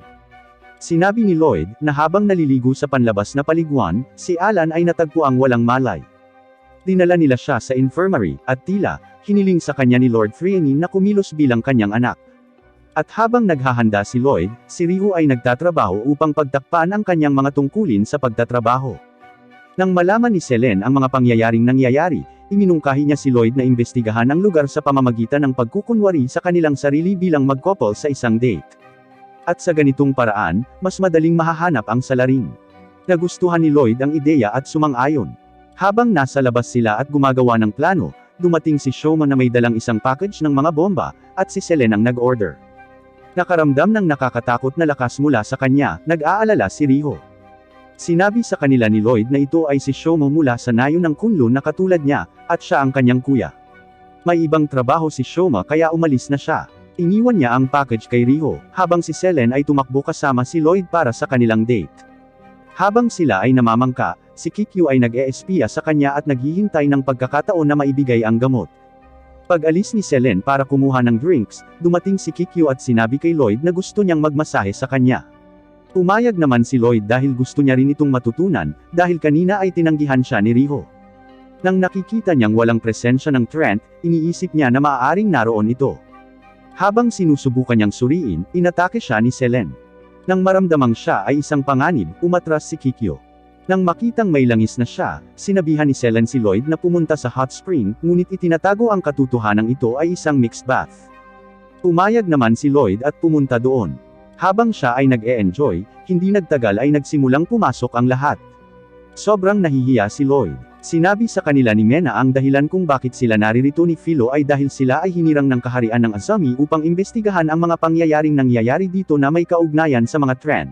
Sinabi ni Lloyd, na habang naliligo sa panlabas na paliguan, si Alan ay natagpuang walang malay. Dinala nila siya sa infirmary, at tila, hiniling sa kanya ni Lord Threanin na kumilos bilang kanyang anak. At habang naghahanda si Lloyd, si Riho ay nagtatrabaho upang pagtakpan ang kanyang mga tungkulin sa pagtatrabaho. Nang malaman ni Selene ang mga pangyayaring nangyayari, iminungkahi niya si Lloyd na imbestigahan ang lugar sa pamamagitan ng pagkukunwari sa kanilang sarili bilang mag-couple sa isang date. At sa ganitong paraan, mas madaling mahahanap ang salarin. Nagustuhan ni Lloyd ang ideya at sumang-ayon. Habang nasa labas sila at gumagawa ng plano, dumating si Shoma na may dalang isang package ng mga bomba, at si Selene ang nag-order. Nakaramdam ng nakakatakot na lakas mula sa kanya, nag-aalala si Riho. Sinabi sa kanila ni Lloyd na ito ay si Shoma mula sa nayon ng Kunlun na katulad niya, at siya ang kanyang kuya. May ibang trabaho si Shoma kaya umalis na siya. Iniwan niya ang package kay Riho, habang si Selene ay tumakbo kasama si Lloyd para sa kanilang date. Habang sila ay namamangka, si Kikyo ay nag-eespiya sa kanya at naghihintay ng pagkakataon na maibigay ang gamot. Pag-alis ni Selene para kumuha ng drinks, dumating si Kikyo at sinabi kay Lloyd na gusto niyang magmasahe sa kanya. Pumayag naman si Lloyd dahil gusto niya rin itong matutunan, dahil kanina ay tinanggihan siya ni Riho. Nang nakikita niyang walang presensya ng Trent, iniisip niya na maaaring naroon ito. Habang sinusubukan niyang suriin, inatake siya ni Selene. Nang maramdamang siya ay isang panganib, umatras si Kikyo. Nang makitang may langis na siya, sinabihan ni Selene si Lloyd na pumunta sa hot spring, ngunit itinatago ang katotohanan ito ay isang mixed bath. Pumayag naman si Lloyd at pumunta doon. Habang siya ay nag-e-enjoy, hindi nagtagal ay nagsimulang pumasok ang lahat. Sobrang nahihiya si Lloyd. Sinabi sa kanila ni Mena ang dahilan kung bakit sila naririto ni Philo ay dahil sila ay hinirang ng kaharian ng Azami upang imbestigahan ang mga pangyayaring nangyayari dito na may kaugnayan sa mga trend.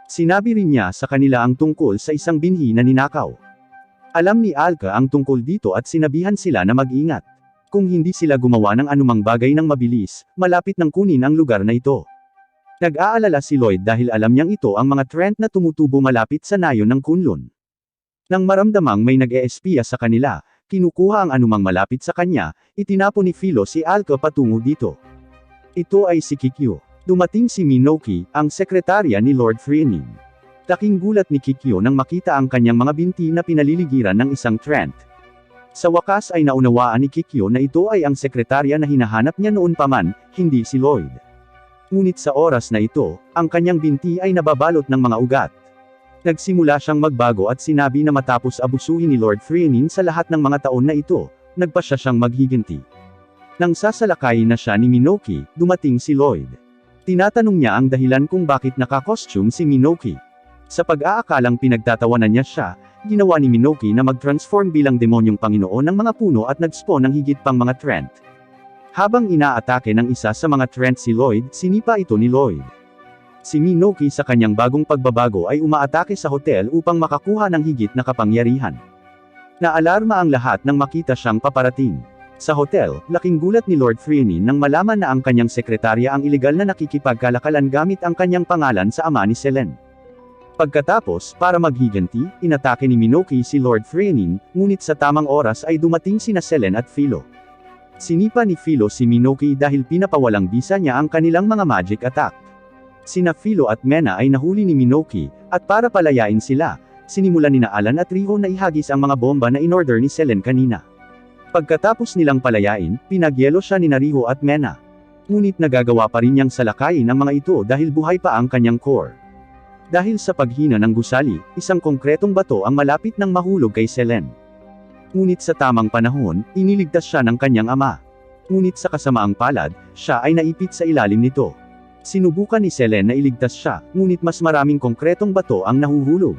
Sinabi rin niya sa kanila ang tungkol sa isang binhi na ninakaw. Alam ni Alka ang tungkol dito at sinabihan sila na mag-ingat. Kung hindi sila gumawa ng anumang bagay ng mabilis, malapit nang kunin ang lugar na ito. Nag-aalala si Lloyd dahil alam niyang ito ang mga trend na tumutubo malapit sa nayon ng Kunlun. Nang maramdamang may nag-eespiya sa kanila, Kinukuha ang anumang malapit sa kanya, itinapon ni Philo si Alka patungo dito. Ito ay si Kikyo. Dumating si Minoki, ang sekretarya ni Lord Freening. Laking gulat ni Kikyo nang makita ang kanyang mga binti na pinaliligiran ng isang Trent. Sa wakas ay naunawaan ni Kikyo na ito ay ang sekretarya na hinahanap niya noon pa man, hindi si Lloyd. Ngunit sa oras na ito, ang kanyang binti ay nababalot ng mga ugat. Nagsimula siyang magbago at sinabi na matapos abusuhin ni Lord Freening sa lahat ng mga taon na ito, nagpasya siyang maghiganti. Nang sasalakayin na siya ni Minoki, dumating si Lloyd. Tinatanong niya ang dahilan kung bakit naka-costume si Minoki. Sa pag-aakalang pinagtatawanan niya siya, ginawa ni Minoki na mag-transform bilang demonyong Panginoon ng mga puno at nag-spawn ng higit pang mga Trent. Habang inaatake ng isa sa mga Trent si Lloyd, sinipa ito ni Lloyd. Si Minoki sa kanyang bagong pagbabago ay umaatake sa hotel upang makakuha ng higit na kapangyarihan. Naalarma ang lahat nang makita siyang paparating. Sa hotel, laking gulat ni Lord Freening nang malaman na ang kanyang sekretarya ang ilegal na nakikipagkalakalan gamit ang kanyang pangalan sa ama ni Selene. Pagkatapos, para maghiganti, inatake ni Minoki si Lord Freening, ngunit sa tamang oras ay dumating sina Selene at Philo. Sinipa ni Philo si Minoki dahil pinapawalang bisa niya ang kanilang mga magic attack. Sina Philo at Mena ay nahuli ni Minoki, at para palayain sila, sinimulan ni Alan at Riho na ihagis ang mga bomba na inorder ni Selene kanina. Pagkatapos nilang palayain, pinagyelo siya ni Riho at Mena. Ngunit nagagawa pa rin niyang salakayin ang mga ito dahil buhay pa ang kanyang core. Dahil sa paghina ng gusali, isang konkretong bato ang malapit ng mahulog kay Selene. Ngunit sa tamang panahon, iniligtas siya ng kanyang ama. Ngunit sa kasamaang palad, siya ay naipit sa ilalim nito. Sinubukan ni Selene na iligtas siya, ngunit mas maraming konkretong bato ang nahuhulog.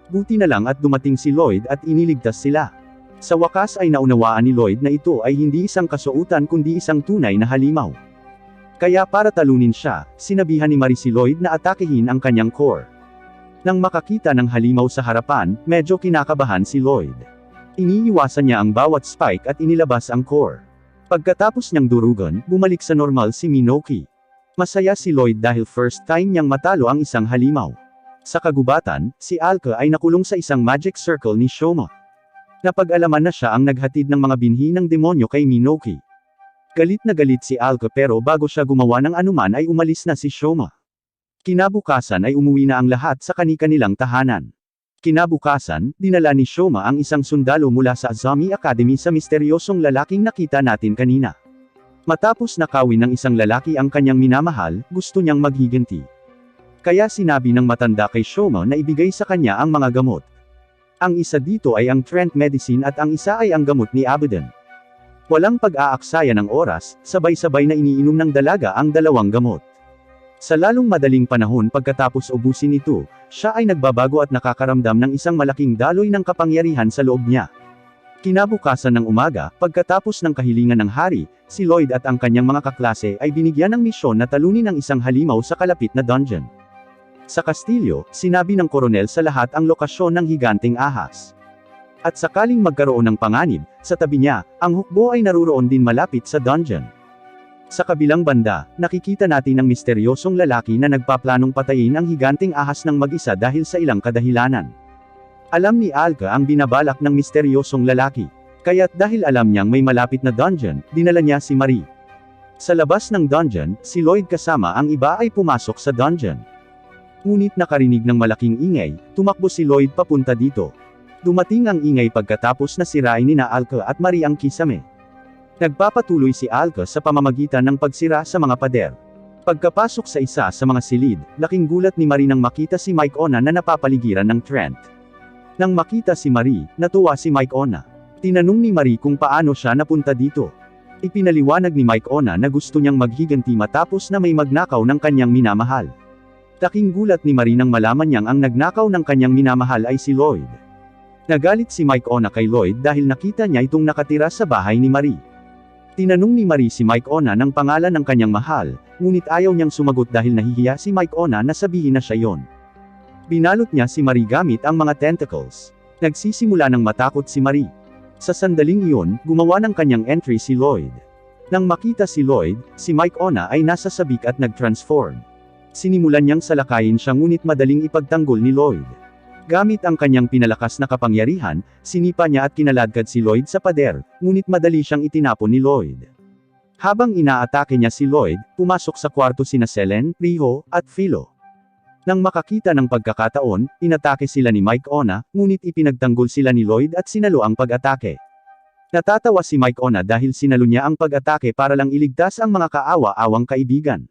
Buti na lang at dumating si Lloyd at iniligtas sila. Sa wakas ay naunawaan ni Lloyd na ito ay hindi isang kasuotan kundi isang tunay na halimaw. Kaya para talunin siya, sinabihan ni Marie si Lloyd na atakehin ang kanyang core. Nang makakita ng halimaw sa harapan, medyo kinakabahan si Lloyd. Iniiwasan niya ang bawat spike at inilabas ang core. Pagkatapos niyang durugan, bumalik sa normal si Minoki. Masaya si Lloyd dahil first time niyang matalo ang isang halimaw. Sa kagubatan, si Alka ay nakulong sa isang magic circle ni Shoma. Napag-alaman na siya ang naghatid ng mga binhi ng demonyo kay Minoki. Galit na galit si Alka pero bago siya gumawa ng anuman ay umalis na si Shoma. Kinabukasan ay umuwi na ang lahat sa kani-kanilang tahanan. Kinabukasan, dinala ni Shoma ang isang sundalo mula sa Azami Academy sa misteryosong lalaking nakita natin kanina. Matapos nakawin ng isang lalaki ang kanyang minamahal, gusto niyang maghiganti. Kaya sinabi ng matanda kay Shoma na ibigay sa kanya ang mga gamot. Ang isa dito ay ang Trent Medicine at ang isa ay ang gamot ni Abaddon. Walang pag-aaksaya ng oras, sabay-sabay na iniinom ng dalaga ang dalawang gamot. Sa lalong madaling panahon pagkatapos ubusin ito, siya ay nagbabago at nakakaramdam ng isang malaking daloy ng kapangyarihan sa loob niya. Kinabukasan ng umaga, pagkatapos ng kahilingan ng hari, si Lloyd at ang kanyang mga kaklase ay binigyan ng misyon na talunin ang isang halimaw sa kalapit na dungeon. Sa kastilyo, sinabi ng koronel sa lahat ang lokasyon ng higanting ahas. At sakaling magkaroon ng panganib, sa tabi niya, ang hukbo ay naruroon din malapit sa dungeon. Sa kabilang banda, nakikita natin ang misteryosong lalaki na nagpaplanong patayin ang higanting ahas ng mag-isa dahil sa ilang kadahilanan. Alam ni Alka ang binabalak ng misteryosong lalaki. Kaya't dahil alam niyang may malapit na dungeon, dinala niya si Marie. Sa labas ng dungeon, si Lloyd kasama ang iba ay pumasok sa dungeon. Ngunit nakarinig ng malaking ingay, tumakbo si Lloyd papunta dito. Dumating ang ingay pagkatapos na sirain ni Alka at Marie ang kisame. Nagpapatuloy si Alka sa pamamagitan ng pagsira sa mga pader. Pagkapasok sa isa sa mga silid, laking gulat ni Marie nang makita si Mike Ona na napapaligiran ng Trent. Nang makita si Marie, natuwa si Mike Ona. Tinanong ni Marie kung paano siya napunta dito. Ipinaliwanag ni Mike Ona na gusto niyang maghiganti matapos na may magnakaw ng kanyang minamahal. Laking gulat ni Marie nang malaman niyang ang nagnakaw ng kanyang minamahal ay si Lloyd. Nagalit si Mike Ona kay Lloyd dahil nakita niya itong nakatira sa bahay ni Marie. Tinanong ni Marie si Mike Ona ng pangalan ng kanyang mahal, ngunit ayaw niyang sumagot dahil nahihiya si Mike Ona na sabihin na siya yon. Binalot niya si Marie gamit ang mga tentacles. Nagsisimula ng matakot si Marie. Sa sandaling iyon, gumawa ng kanyang entry si Lloyd. Nang makita si Lloyd, si Mike Ona ay nasa sabik at nag-transform. Sinimulan niyang salakayin siya ngunit madaling ipagtanggol ni Lloyd. Gamit ang kanyang pinalakas na kapangyarihan, sinipa niya at kinaladkad si Lloyd sa pader, ngunit madali siyang itinapon ni Lloyd. Habang inaatake niya si Lloyd, pumasok sa kwarto sina Selen, Riho, at Philo. Nang makakita ng pagkakataon, inatake sila ni Mike Ona, ngunit ipinagtanggol sila ni Lloyd at sinalo ang pag-atake. Natatawa si Mike Ona dahil sinalo niya ang pag-atake para lang iligtas ang mga kaawa-awang kaibigan.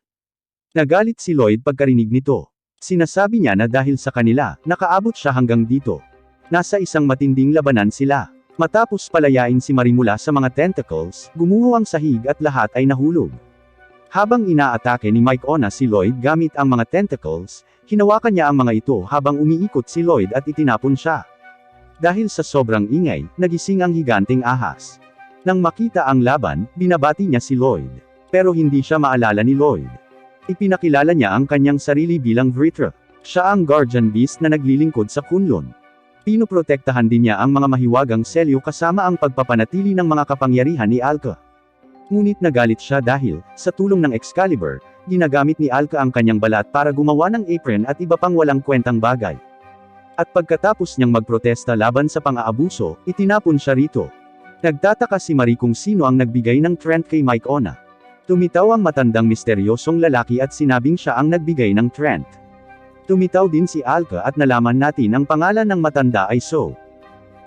Nagalit si Lloyd pagkarinig nito. Sinasabi niya na dahil sa kanila, nakaabot siya hanggang dito. Nasa isang matinding labanan sila. Matapos palayain si Marie mula sa mga tentacles, gumuho ang sahig at lahat ay nahulog. Habang inaatake ni Mike Ona si Lloyd gamit ang mga tentacles, hinawakan niya ang mga ito habang umiikot si Lloyd at itinapon siya. Dahil sa sobrang ingay, nagising ang higanting ahas. Nang makita ang laban, binabati niya si Lloyd. Pero hindi siya maalala ni Lloyd. Ipinakilala niya ang kanyang sarili bilang Vritra. Siya ang Guardian Beast na naglilingkod sa Kunlun. Pinoprotektahan din niya ang mga mahiwagang selyo kasama ang pagpapanatili ng mga kapangyarihan ni Alka. Ngunit nagalit siya dahil, sa tulong ng Excalibur, ginagamit ni Alka ang kanyang balat para gumawa ng apron at iba pang walang kwentang bagay. At pagkatapos niyang magprotesta laban sa pang-aabuso, itinapon siya rito. Nagtataka si Marie kung sino ang nagbigay ng Trent kay Mike Ona. Tumitaw ang matandang misteryosong lalaki at sinabing siya ang nagbigay ng Trent. Tumitaw din si Alka at nalaman natin ang pangalan ng matanda ay So.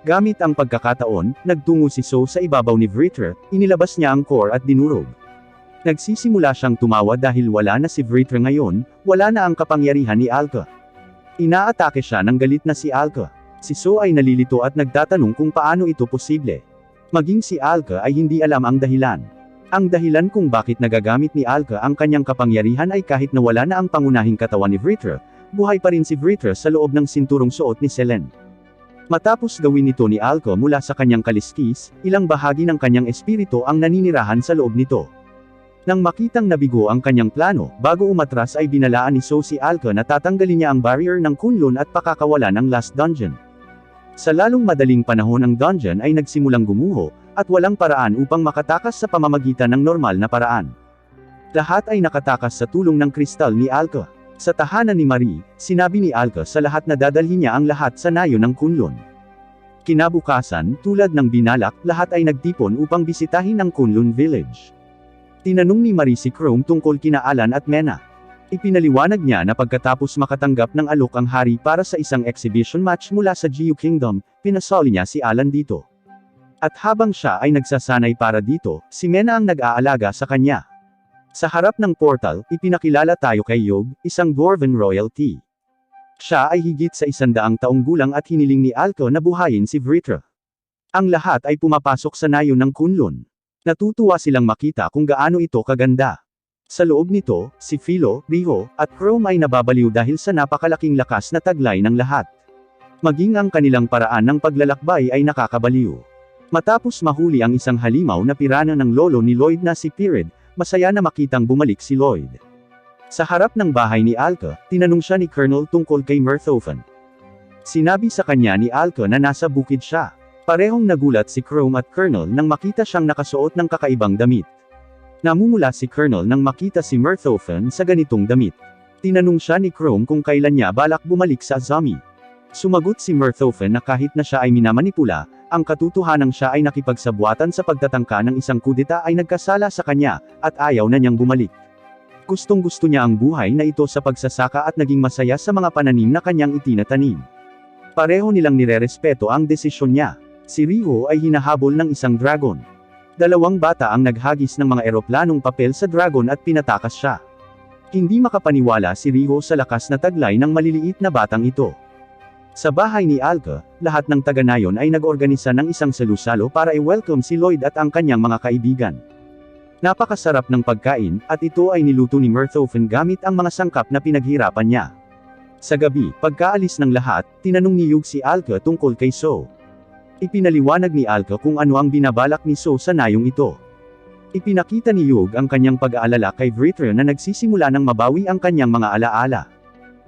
Gamit ang pagkakataon, nagtungo si So sa ibabaw ni Vritra, inilabas niya ang core at dinurog. Nagsisimula siyang tumawa dahil wala na si Vritra ngayon, wala na ang kapangyarihan ni Alka. Inaatake siya ng galit na si Alka. Si So ay nalilito at nagtatanong kung paano ito posible. Maging si Alka ay hindi alam ang dahilan. Ang dahilan kung bakit nagagamit ni Alka ang kanyang kapangyarihan ay kahit na wala na ang pangunahing katawan ni Vritra, buhay pa rin si Vritra sa loob ng sinturong suot ni Selen. Matapos gawin ito ni Alka mula sa kanyang kaliskis, ilang bahagi ng kanyang espiritu ang naninirahan sa loob nito. Nang makitang nabigo ang kanyang plano, bago umatras ay binalaan ni So si Alka na tatanggalin niya ang barrier ng Kunlun at pakakawalan ang last dungeon. Sa lalong madaling panahon ang dungeon ay nagsimulang gumuho, at walang paraan upang makatakas sa pamamagitan ng normal na paraan. Lahat ay nakatakas sa tulong ng kristal ni Alka. Sa tahanan ni Marie, sinabi ni Alka sa lahat na dadalhin niya ang lahat sa nayo ng Kunlun. Kinabukasan, tulad ng binalak, lahat ay nagtipon upang bisitahin ang Kunlun Village. Tinanong ni Marie si Chrome tungkol kina Alan at Mena. Ipinaliwanag niya na pagkatapos makatanggap ng alok ang hari para sa isang exhibition match mula sa Geo Kingdom, pinasoli niya si Alan dito. At habang siya ay nagsasanay para dito, si Mena ang nag-aalaga sa kanya. Sa harap ng portal, ipinakilala tayo kay Yog, isang Dwarven royalty. Siya ay higit sa 100 taong gulang at hiniling ni Alka na buhayin si Vritra. Ang lahat ay pumapasok sa nayo ng Kunlun. Natutuwa silang makita kung gaano ito kaganda. Sa loob nito, si Philo, Riho, at Chrome ay nababaliw dahil sa napakalaking lakas na taglay ng lahat. Maging ang kanilang paraan ng paglalakbay ay nakakabaliw. Matapos mahuli ang isang halimaw na pirana ng lolo ni Lloyd na si Pirid, masaya na makitang bumalik si Lloyd. Sa harap ng bahay ni Alka, tinanong siya ni Colonel tungkol kay Merthofen. Sinabi sa kanya ni Alka na nasa bukid siya. Parehong nagulat si Chrome at Colonel nang makita siyang nakasuot ng kakaibang damit. Namumula si Colonel nang makita si Merthofen sa ganitong damit. Tinanong siya ni Chrome kung kailan niya balak bumalik sa Azami. Sumagot si Merthofen na kahit na siya ay minamanipula, ang katotohanang siya ay nakipagsabwatan sa pagtatangka ng isang kudeta ay nagkasala sa kanya, at ayaw na niyang bumalik. Gustong-gusto niya ang buhay na ito sa pagsasaka at naging masaya sa mga pananim na kanyang itinatanim. Pareho nilang nirerespeto ang desisyon niya. Si Riho ay hinahabol ng isang dragon. 2 bata ang naghagis ng mga eroplanong papel sa dragon at pinatakas siya. Hindi makapaniwala si Riho sa lakas na taglay ng maliliit na batang ito. Sa bahay ni Alka, lahat ng taga-nayon ay nag-organisa ng isang salusalo para i-welcome si Lloyd at ang kanyang mga kaibigan. Napakasarap ng pagkain, at ito ay niluto ni Merthofen gamit ang mga sangkap na pinaghirapan niya. Sa gabi, pagkaalis ng lahat, tinanong ni Yug si Alka tungkol kay So. Ipinaliwanag ni Alka kung ano ang binabalak ni So sa nayong ito. Ipinakita ni Yug ang kanyang pag-aalala kay Vritra na nagsisimula ng mabawi ang kanyang mga alaala.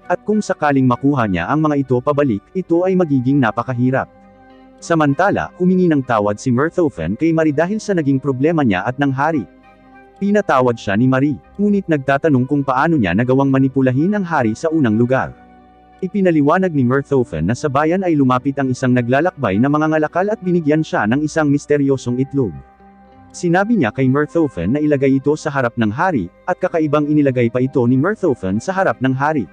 At kung sakaling makuha niya ang mga ito pabalik, ito ay magiging napakahirap. Samantala, humingi ng tawad si Merthofen kay Marie dahil sa naging problema niya at ng hari. Pinatawad siya ni Marie, ngunit nagtatanong kung paano niya nagawang manipulahin ang hari sa unang lugar. Ipinaliwanag ni Murthofen na sa bayan ay lumapit ang isang naglalakbay na mangangalakal at binigyan siya ng isang misteryosong itlog. Sinabi niya kay Murthofen na ilagay ito sa harap ng hari, at kakaibang inilagay pa ito ni Murthofen sa harap ng hari.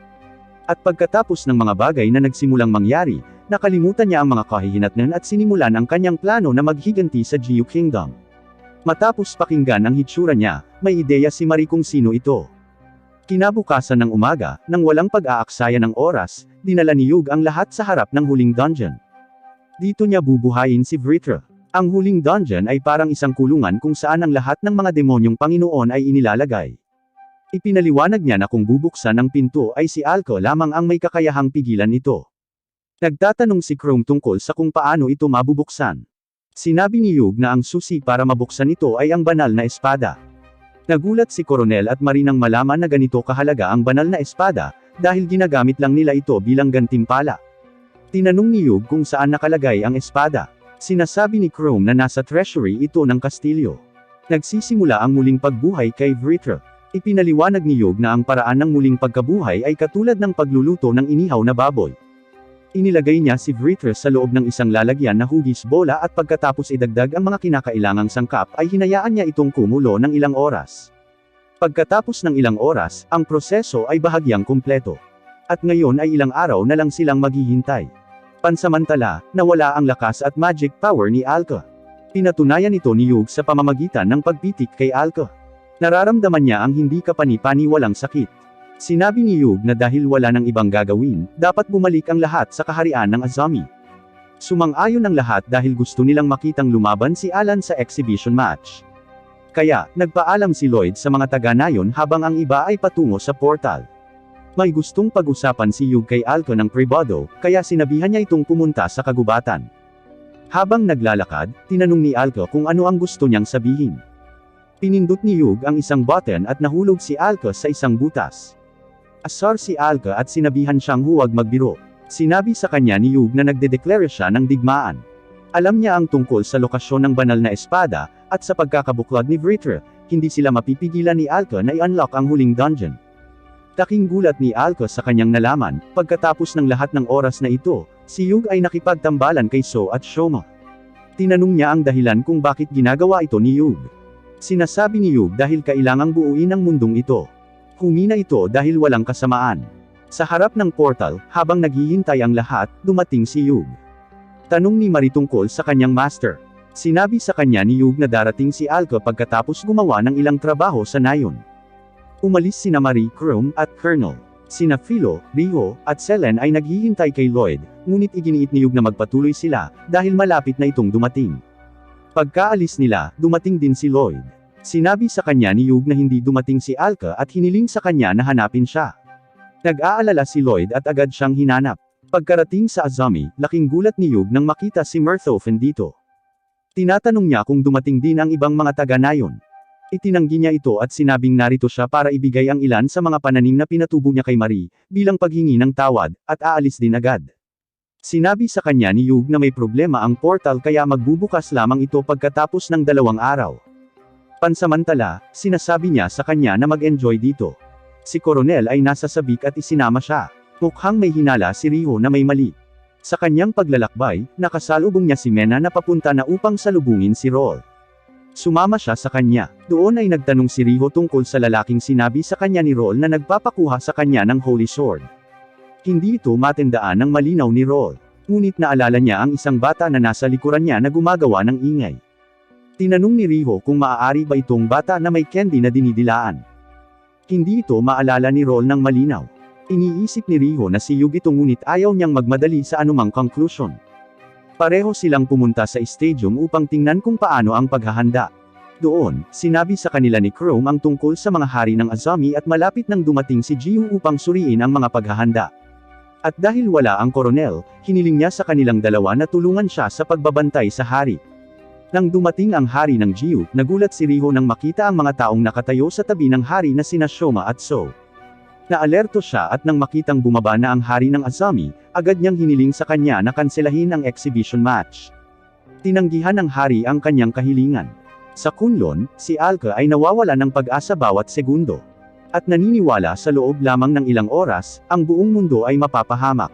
At pagkatapos ng mga bagay na nagsimulang mangyari, nakalimutan niya ang mga kahihinatnan at sinimulan ang kanyang plano na maghiganti sa Jiu Kingdom. Matapos pakinggan ang hitsura niya, may ideya si Marie kung sino ito. Kinabukasan ng umaga, nang walang pag-aaksaya ng oras, dinala ni Hugh ang lahat sa harap ng huling dungeon. Dito niya bubuhayin si Vritra. Ang huling dungeon ay parang isang kulungan kung saan ang lahat ng mga demonyong Panginoon ay inilalagay. Ipinaliwanag niya na kung bubuksan ang pinto ay si Alko lamang ang may kakayahang pigilan ito. Nagtatanong si Chrome tungkol sa kung paano ito mabubuksan. Sinabi ni Hugh na ang susi para mabuksan ito ay ang banal na espada. Nagulat si Coronel at Marie nang malaman na ganito kahalaga ang banal na espada, dahil ginagamit lang nila ito bilang gantimpala. Tinanong ni Hugh kung saan nakalagay ang espada. Sinasabi ni Chrome na nasa treasury ito ng kastilyo. Nagsisimula ang muling pagbuhay kay Vritra. Ipinaliwanag ni Hugh na ang paraan ng muling pagkabuhay ay katulad ng pagluluto ng inihaw na baboy. Inilagay niya si Vritra sa loob ng isang lalagyan na hugis bola at pagkatapos idagdag ang mga kinakailangang sangkap ay hinayaan niya itong kumulo ng ilang oras. Pagkatapos ng ilang oras, ang proseso ay bahagyang kumpleto. At ngayon ay ilang araw na lang silang maghihintay. Pansamantala, nawala ang lakas at magic power ni Alka. Pinatunayan ito ni Hugh sa pamamagitan ng pagpitik kay Alka. Nararamdaman niya ang hindi kapani-pani walang sakit. Sinabi ni Hugh na dahil wala nang ibang gagawin, dapat bumalik ang lahat sa kaharian ng Azami. Sumang-ayon ang lahat dahil gusto nilang makitang lumaban si Alan sa exhibition match. Kaya, nagpaalam si Lloyd sa mga taga-nayon habang ang iba ay patungo sa portal. May gustong pag-usapan si Hugh kay Alko ng pribado, kaya sinabihan niya itong pumunta sa kagubatan. Habang naglalakad, tinanong ni Alko kung ano ang gusto niyang sabihin. Pinindot ni Hugh ang isang button at nahulog si Alko sa isang butas. Asar si Alko at sinabihan siyang huwag magbiro. Sinabi sa kanya ni Hugh na nagdedeklara siya ng digmaan. Alam niya ang tungkol sa lokasyon ng banal na espada, at sa pagkakabuklod ni Vritra, hindi sila mapipigilan ni Alko na i-unlock ang huling dungeon. Taking gulat ni Alko sa kanyang nalaman, pagkatapos ng lahat ng oras na ito, si Hugh ay nakipagtambalan kay So at Shoma. Tinanong niya ang dahilan kung bakit ginagawa ito ni Hugh. Sinasabi ni Hugh dahil kailangang buuin ang mundong ito. Humina ito dahil walang kasamaan. Sa harap ng portal, habang naghihintay ang lahat, dumating si Hugh. Tanong ni Marie tungkol sa kanyang master. Sinabi sa kanya ni Hugh na darating si Alko pagkatapos gumawa ng ilang trabaho sa nayon. Umalis sina Marie, Chrome, at Colonel. Sina Philo, Riho, at Selen ay naghihintay kay Lloyd, ngunit iginiit ni Hugh na magpatuloy sila, dahil malapit na itong dumating. Pagkaalis nila, dumating din si Lloyd. Sinabi sa kanya ni Hugh na hindi dumating si Alka at hiniling sa kanya na hanapin siya. Nag-aalala si Lloyd at agad siyang hinanap. Pagkarating sa Azami, laking gulat ni Hugh nang makita si Murthofen dito. Tinatanong niya kung dumating din ang ibang mga taga-nayon. Itinanggi niya ito at sinabing narito siya para ibigay ang ilan sa mga pananim na pinatubo niya kay Marie, bilang paghingi ng tawad, at aalis din agad. Sinabi sa kanya ni Hugh na may problema ang portal kaya magbubukas lamang ito pagkatapos ng 2 araw. Pansamantala, sinasabi niya sa kanya na mag-enjoy dito. Si Coronel ay nasa sabik at isinama siya. Mukhang may hinala si Riho na may mali. Sa kanyang paglalakbay, nakasalubong niya si Mena na papunta na upang salubungin si Roll. Sumama siya sa kanya. Doon ay nagtanong si Riho tungkol sa lalaking sinabi sa kanya ni Roll na nagpapakuha sa kanya ng Holy Sword. Hindi ito matindaan ng malinaw ni Roll. Ngunit naalala niya ang isang bata na nasa likuran niya na gumagawa ng ingay. Tinanong ni Riho kung maaari ba itong bata na may candy na dinidilaan. Hindi ito maalala ni Roll ng malinaw. Iniisip ni Riho na si Hugh ito ngunit ayaw niyang magmadali sa anumang conclusion. Pareho silang pumunta sa stadium upang tingnan kung paano ang paghahanda. Doon, sinabi sa kanila ni Chrome ang tungkol sa mga hari ng Azami at malapit nang dumating si Jiu upang suriin ang mga paghahanda. At dahil wala ang koronel, hiniling niya sa kanilang dalawa na tulungan siya sa pagbabantay sa hari. Nang dumating ang hari ng Jiu, nagulat si Riho nang makita ang mga taong nakatayo sa tabi ng hari na sina Shoma at So. Naalerto siya at nang makitang bumaba na ang hari ng Azami, agad niyang hiniling sa kanya na kanselahin ang exhibition match. Tinanggihan ng hari ang kanyang kahilingan. Sa Kunlun, si Alka ay nawawala ng pag-asa bawat segundo. At naniniwala sa loob lamang ng ilang oras, ang buong mundo ay mapapahamak.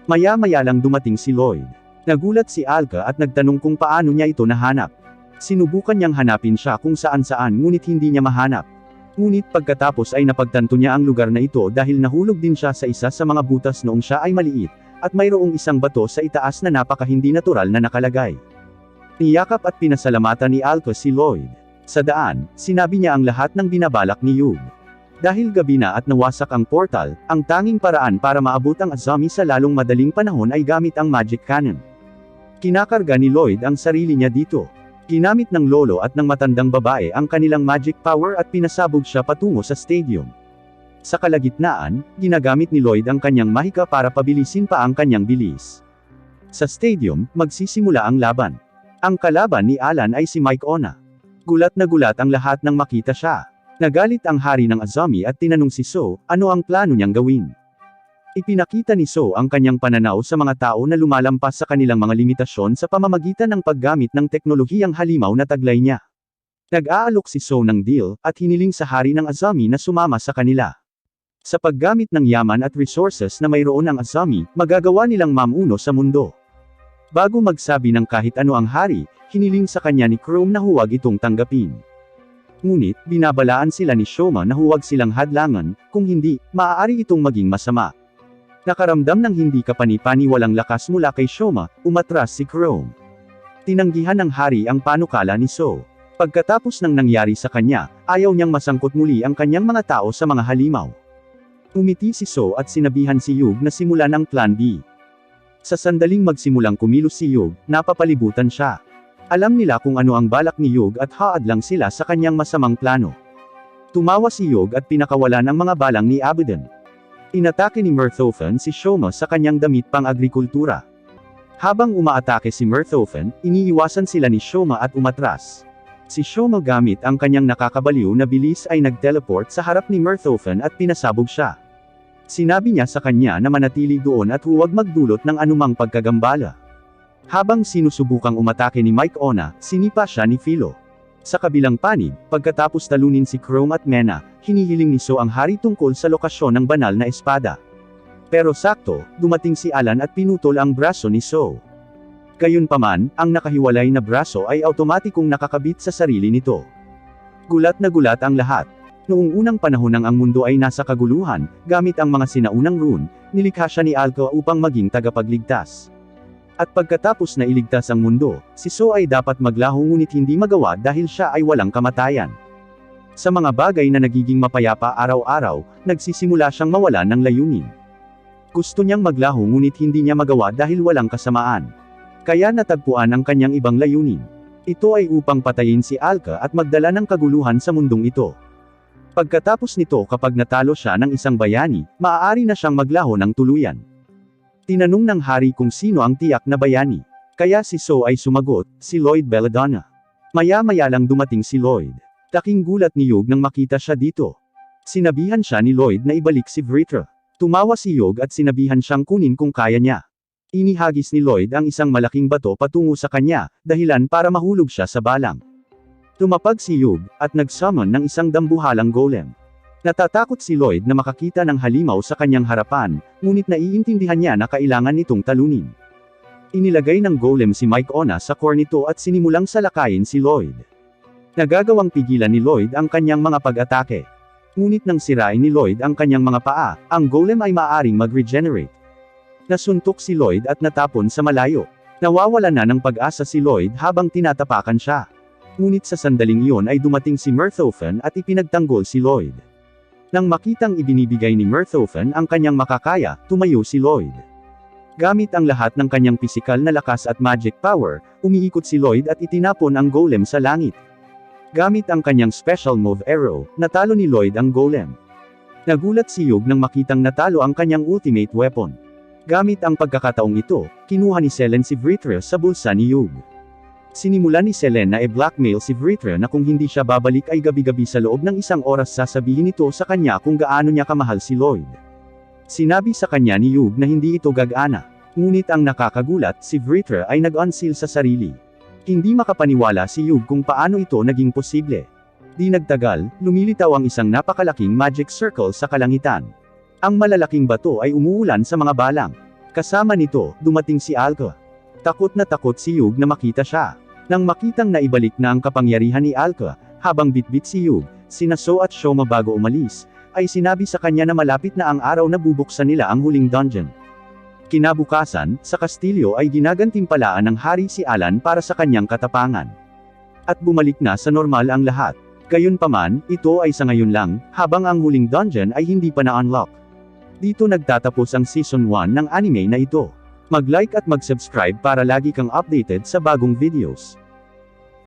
Maya-maya lang dumating si Lloyd. Nagulat si Alka at nagtanong kung paano niya ito nahanap. Sinubukan niyang hanapin siya kung saan-saan ngunit hindi niya mahanap. Ngunit pagkatapos ay napagtanto niya ang lugar na ito dahil nahulog din siya sa isa sa mga butas noong siya ay maliit, at mayroong isang bato sa itaas na napaka-hindi natural na nakalagay. Niyakap at pinasalamatan ni Alka si Lloyd. Sa daan, sinabi niya ang lahat ng binabalak ni Yug. Dahil gabi na at nawasak ang portal, ang tanging paraan para maabot ang Azami sa lalong madaling panahon ay gamit ang magic cannon. Kinakarga ni Lloyd ang sarili niya dito. Ginamit ng lolo at ng matandang babae ang kanilang magic power at pinasabog siya patungo sa stadium. Sa kalagitnaan, ginagamit ni Lloyd ang kanyang mahika para pabilisin pa ang kanyang bilis. Sa stadium, magsisimula ang laban. Ang kalaban ni Alan ay si Mike Ona. Gulat na gulat ang lahat nang makita siya. Nagalit ang hari ng Azami at tinanong si So, ano ang plano niyang gawin. Ipinakita ni So ang kanyang pananaw sa mga tao na lumalampas sa kanilang mga limitasyon sa pamamagitan ng paggamit ng teknolohiyang halimaw na taglay niya. Nag-aalok si So ng deal, at hiniling sa hari ng Azami na sumama sa kanila. Sa paggamit ng yaman at resources na mayroon ang Azami, magagawa nilang mamuno sa mundo. Bago magsabi ng kahit ano ang hari, hiniling sa kanya ni Chrome na huwag itong tanggapin. Ngunit, binabalaan sila ni Shoma na huwag silang hadlangan, kung hindi, maaari itong maging masama. Nakaramdam ng hindi kapani-paniwalang lakas mula kay Shoma, umatras si Chrome. Tinanggihan ng hari ang panukala ni So. Pagkatapos ng nangyari sa kanya, ayaw niyang masangkot muli ang kanyang mga tao sa mga halimaw. Umiti si So at sinabihan si Yug na simulan ang Plan B. Sa sandaling magsimulang kumilos si Yug, napapalibutan siya. Alam nila kung ano ang balak ni Yug at haad lang sila sa kanyang masamang plano. Tumawa si Yug at pinakawalan ang mga balang ni Abaddon. Inatake ni Mirthofen si Shoma sa kanyang damit pang-agrikultura. Habang umaatake si Mirthofen, iniiwasan sila ni Shoma at umatras. Si Shoma gamit ang kanyang nakakabaliw na bilis ay nag-teleport sa harap ni Mirthofen at pinasabog siya. Sinabi niya sa kanya na manatili doon at huwag magdulot ng anumang pagkagambala. Habang sinusubukang umatake ni Mike Ona, sinipa siya ni Philo. Sa kabilang panig, pagkatapos talunin si Chrome at Mena, hinihiling ni So ang hari tungkol sa lokasyon ng banal na espada. Pero sakto, dumating si Alan at pinutol ang braso ni So. Gayunpaman, ang nakahiwalay na braso ay automatikong nakakabit sa sarili nito. Gulat na gulat ang lahat. Noong unang panahon ng ang mundo ay nasa kaguluhan, gamit ang mga sinaunang rune, nilikha siya ni Alka upang maging tagapagligtas. At pagkatapos na iligtas ang mundo, si So ay dapat maglaho ngunit hindi magawa dahil siya ay walang kamatayan. Sa mga bagay na nagiging mapayapa araw-araw, nagsisimula siyang mawalan ng layunin. Gusto niyang maglaho ngunit hindi niya magawa dahil walang kasamaan. Kaya natagpuan ang kanyang ibang layunin. Ito ay upang patayin si Alka at magdala ng kaguluhan sa mundong ito. Pagkatapos nito kapag natalo siya ng isang bayani, maaari na siyang maglaho ng tuluyan. Tinanong ng hari kung sino ang tiyak na bayani. Kaya si So ay sumagot, si Lloyd Belladonna. Maya-maya lang dumating si Lloyd. Laking gulat ni Yug nang makita siya dito. Sinabihan siya ni Lloyd na ibalik si Vritra. Tumawa si Yug at sinabihan siyang kunin kung kaya niya. Inihagis ni Lloyd ang isang malaking bato patungo sa kanya, dahilan para mahulog siya sa balang. Tumapag si Yug, at nag-summon ng isang dambuhalang golem. Natatakot si Lloyd na makakita ng halimaw sa kanyang harapan, ngunit naiintindihan niya na kailangan nitong talunin. Inilagay ng golem si Mike Ona sa core nito at sinimulang salakayin si Lloyd. Nagagawang pigilan ni Lloyd ang kanyang mga pag-atake. Ngunit nang sirain ni Lloyd ang kanyang mga paa, ang golem ay maaaring mag-regenerate. Nasuntok si Lloyd at natapon sa malayo. Nawawala na ng pag-asa si Lloyd habang tinatapakan siya. Ngunit sa sandaling iyon ay dumating si Mirthofen at ipinagtanggol si Lloyd. Nang makitang ibinibigay ni Mirthofen ang kanyang makakaya, tumayo si Lloyd. Gamit ang lahat ng kanyang pisikal na lakas at magic power, umiikot si Lloyd at itinapon ang golem sa langit. Gamit ang kanyang special move arrow, natalo ni Lloyd ang golem. Nagulat si Yug nang makitang natalo ang kanyang ultimate weapon. Gamit ang pagkakataong ito, kinuha ni Selen si Vritra sa bulsa ni Yug. Sinimula ni Selen na i-blackmail si Vritra na kung hindi siya babalik ay gabi-gabi sa loob ng isang oras sasabihin ito sa kanya kung gaano niya kamahal si Lloyd. Sinabi sa kanya ni Yug na hindi ito gagana. Ngunit ang nakakagulat, si Vritra ay nag-unseal sa sarili. Hindi makapaniwala si Yug kung paano ito naging posible. Di nagtagal, lumilitaw ang isang napakalaking magic circle sa kalangitan. Ang malalaking bato ay umuulan sa mga balang. Kasama nito, dumating si Alka. Takot na takot si Yug na makita siya. Nang makitang naibalik na ang kapangyarihan ni Alka, habang bitbit si Yug, sina So at Shoma bago umalis, ay sinabi sa kanya na malapit na ang araw na bubuksan nila ang huling dungeon. Kinabukasan, sa kastilyo ay ginagantimpalaan ng hari si Alan para sa kanyang katapangan. At bumalik na sa normal ang lahat. Gayunpaman, ito ay sa ngayon lang, habang ang huling dungeon ay hindi pa na-unlock. Dito nagtatapos ang Season 1 ng anime na ito. Mag-like at mag-subscribe para lagi kang updated sa bagong videos.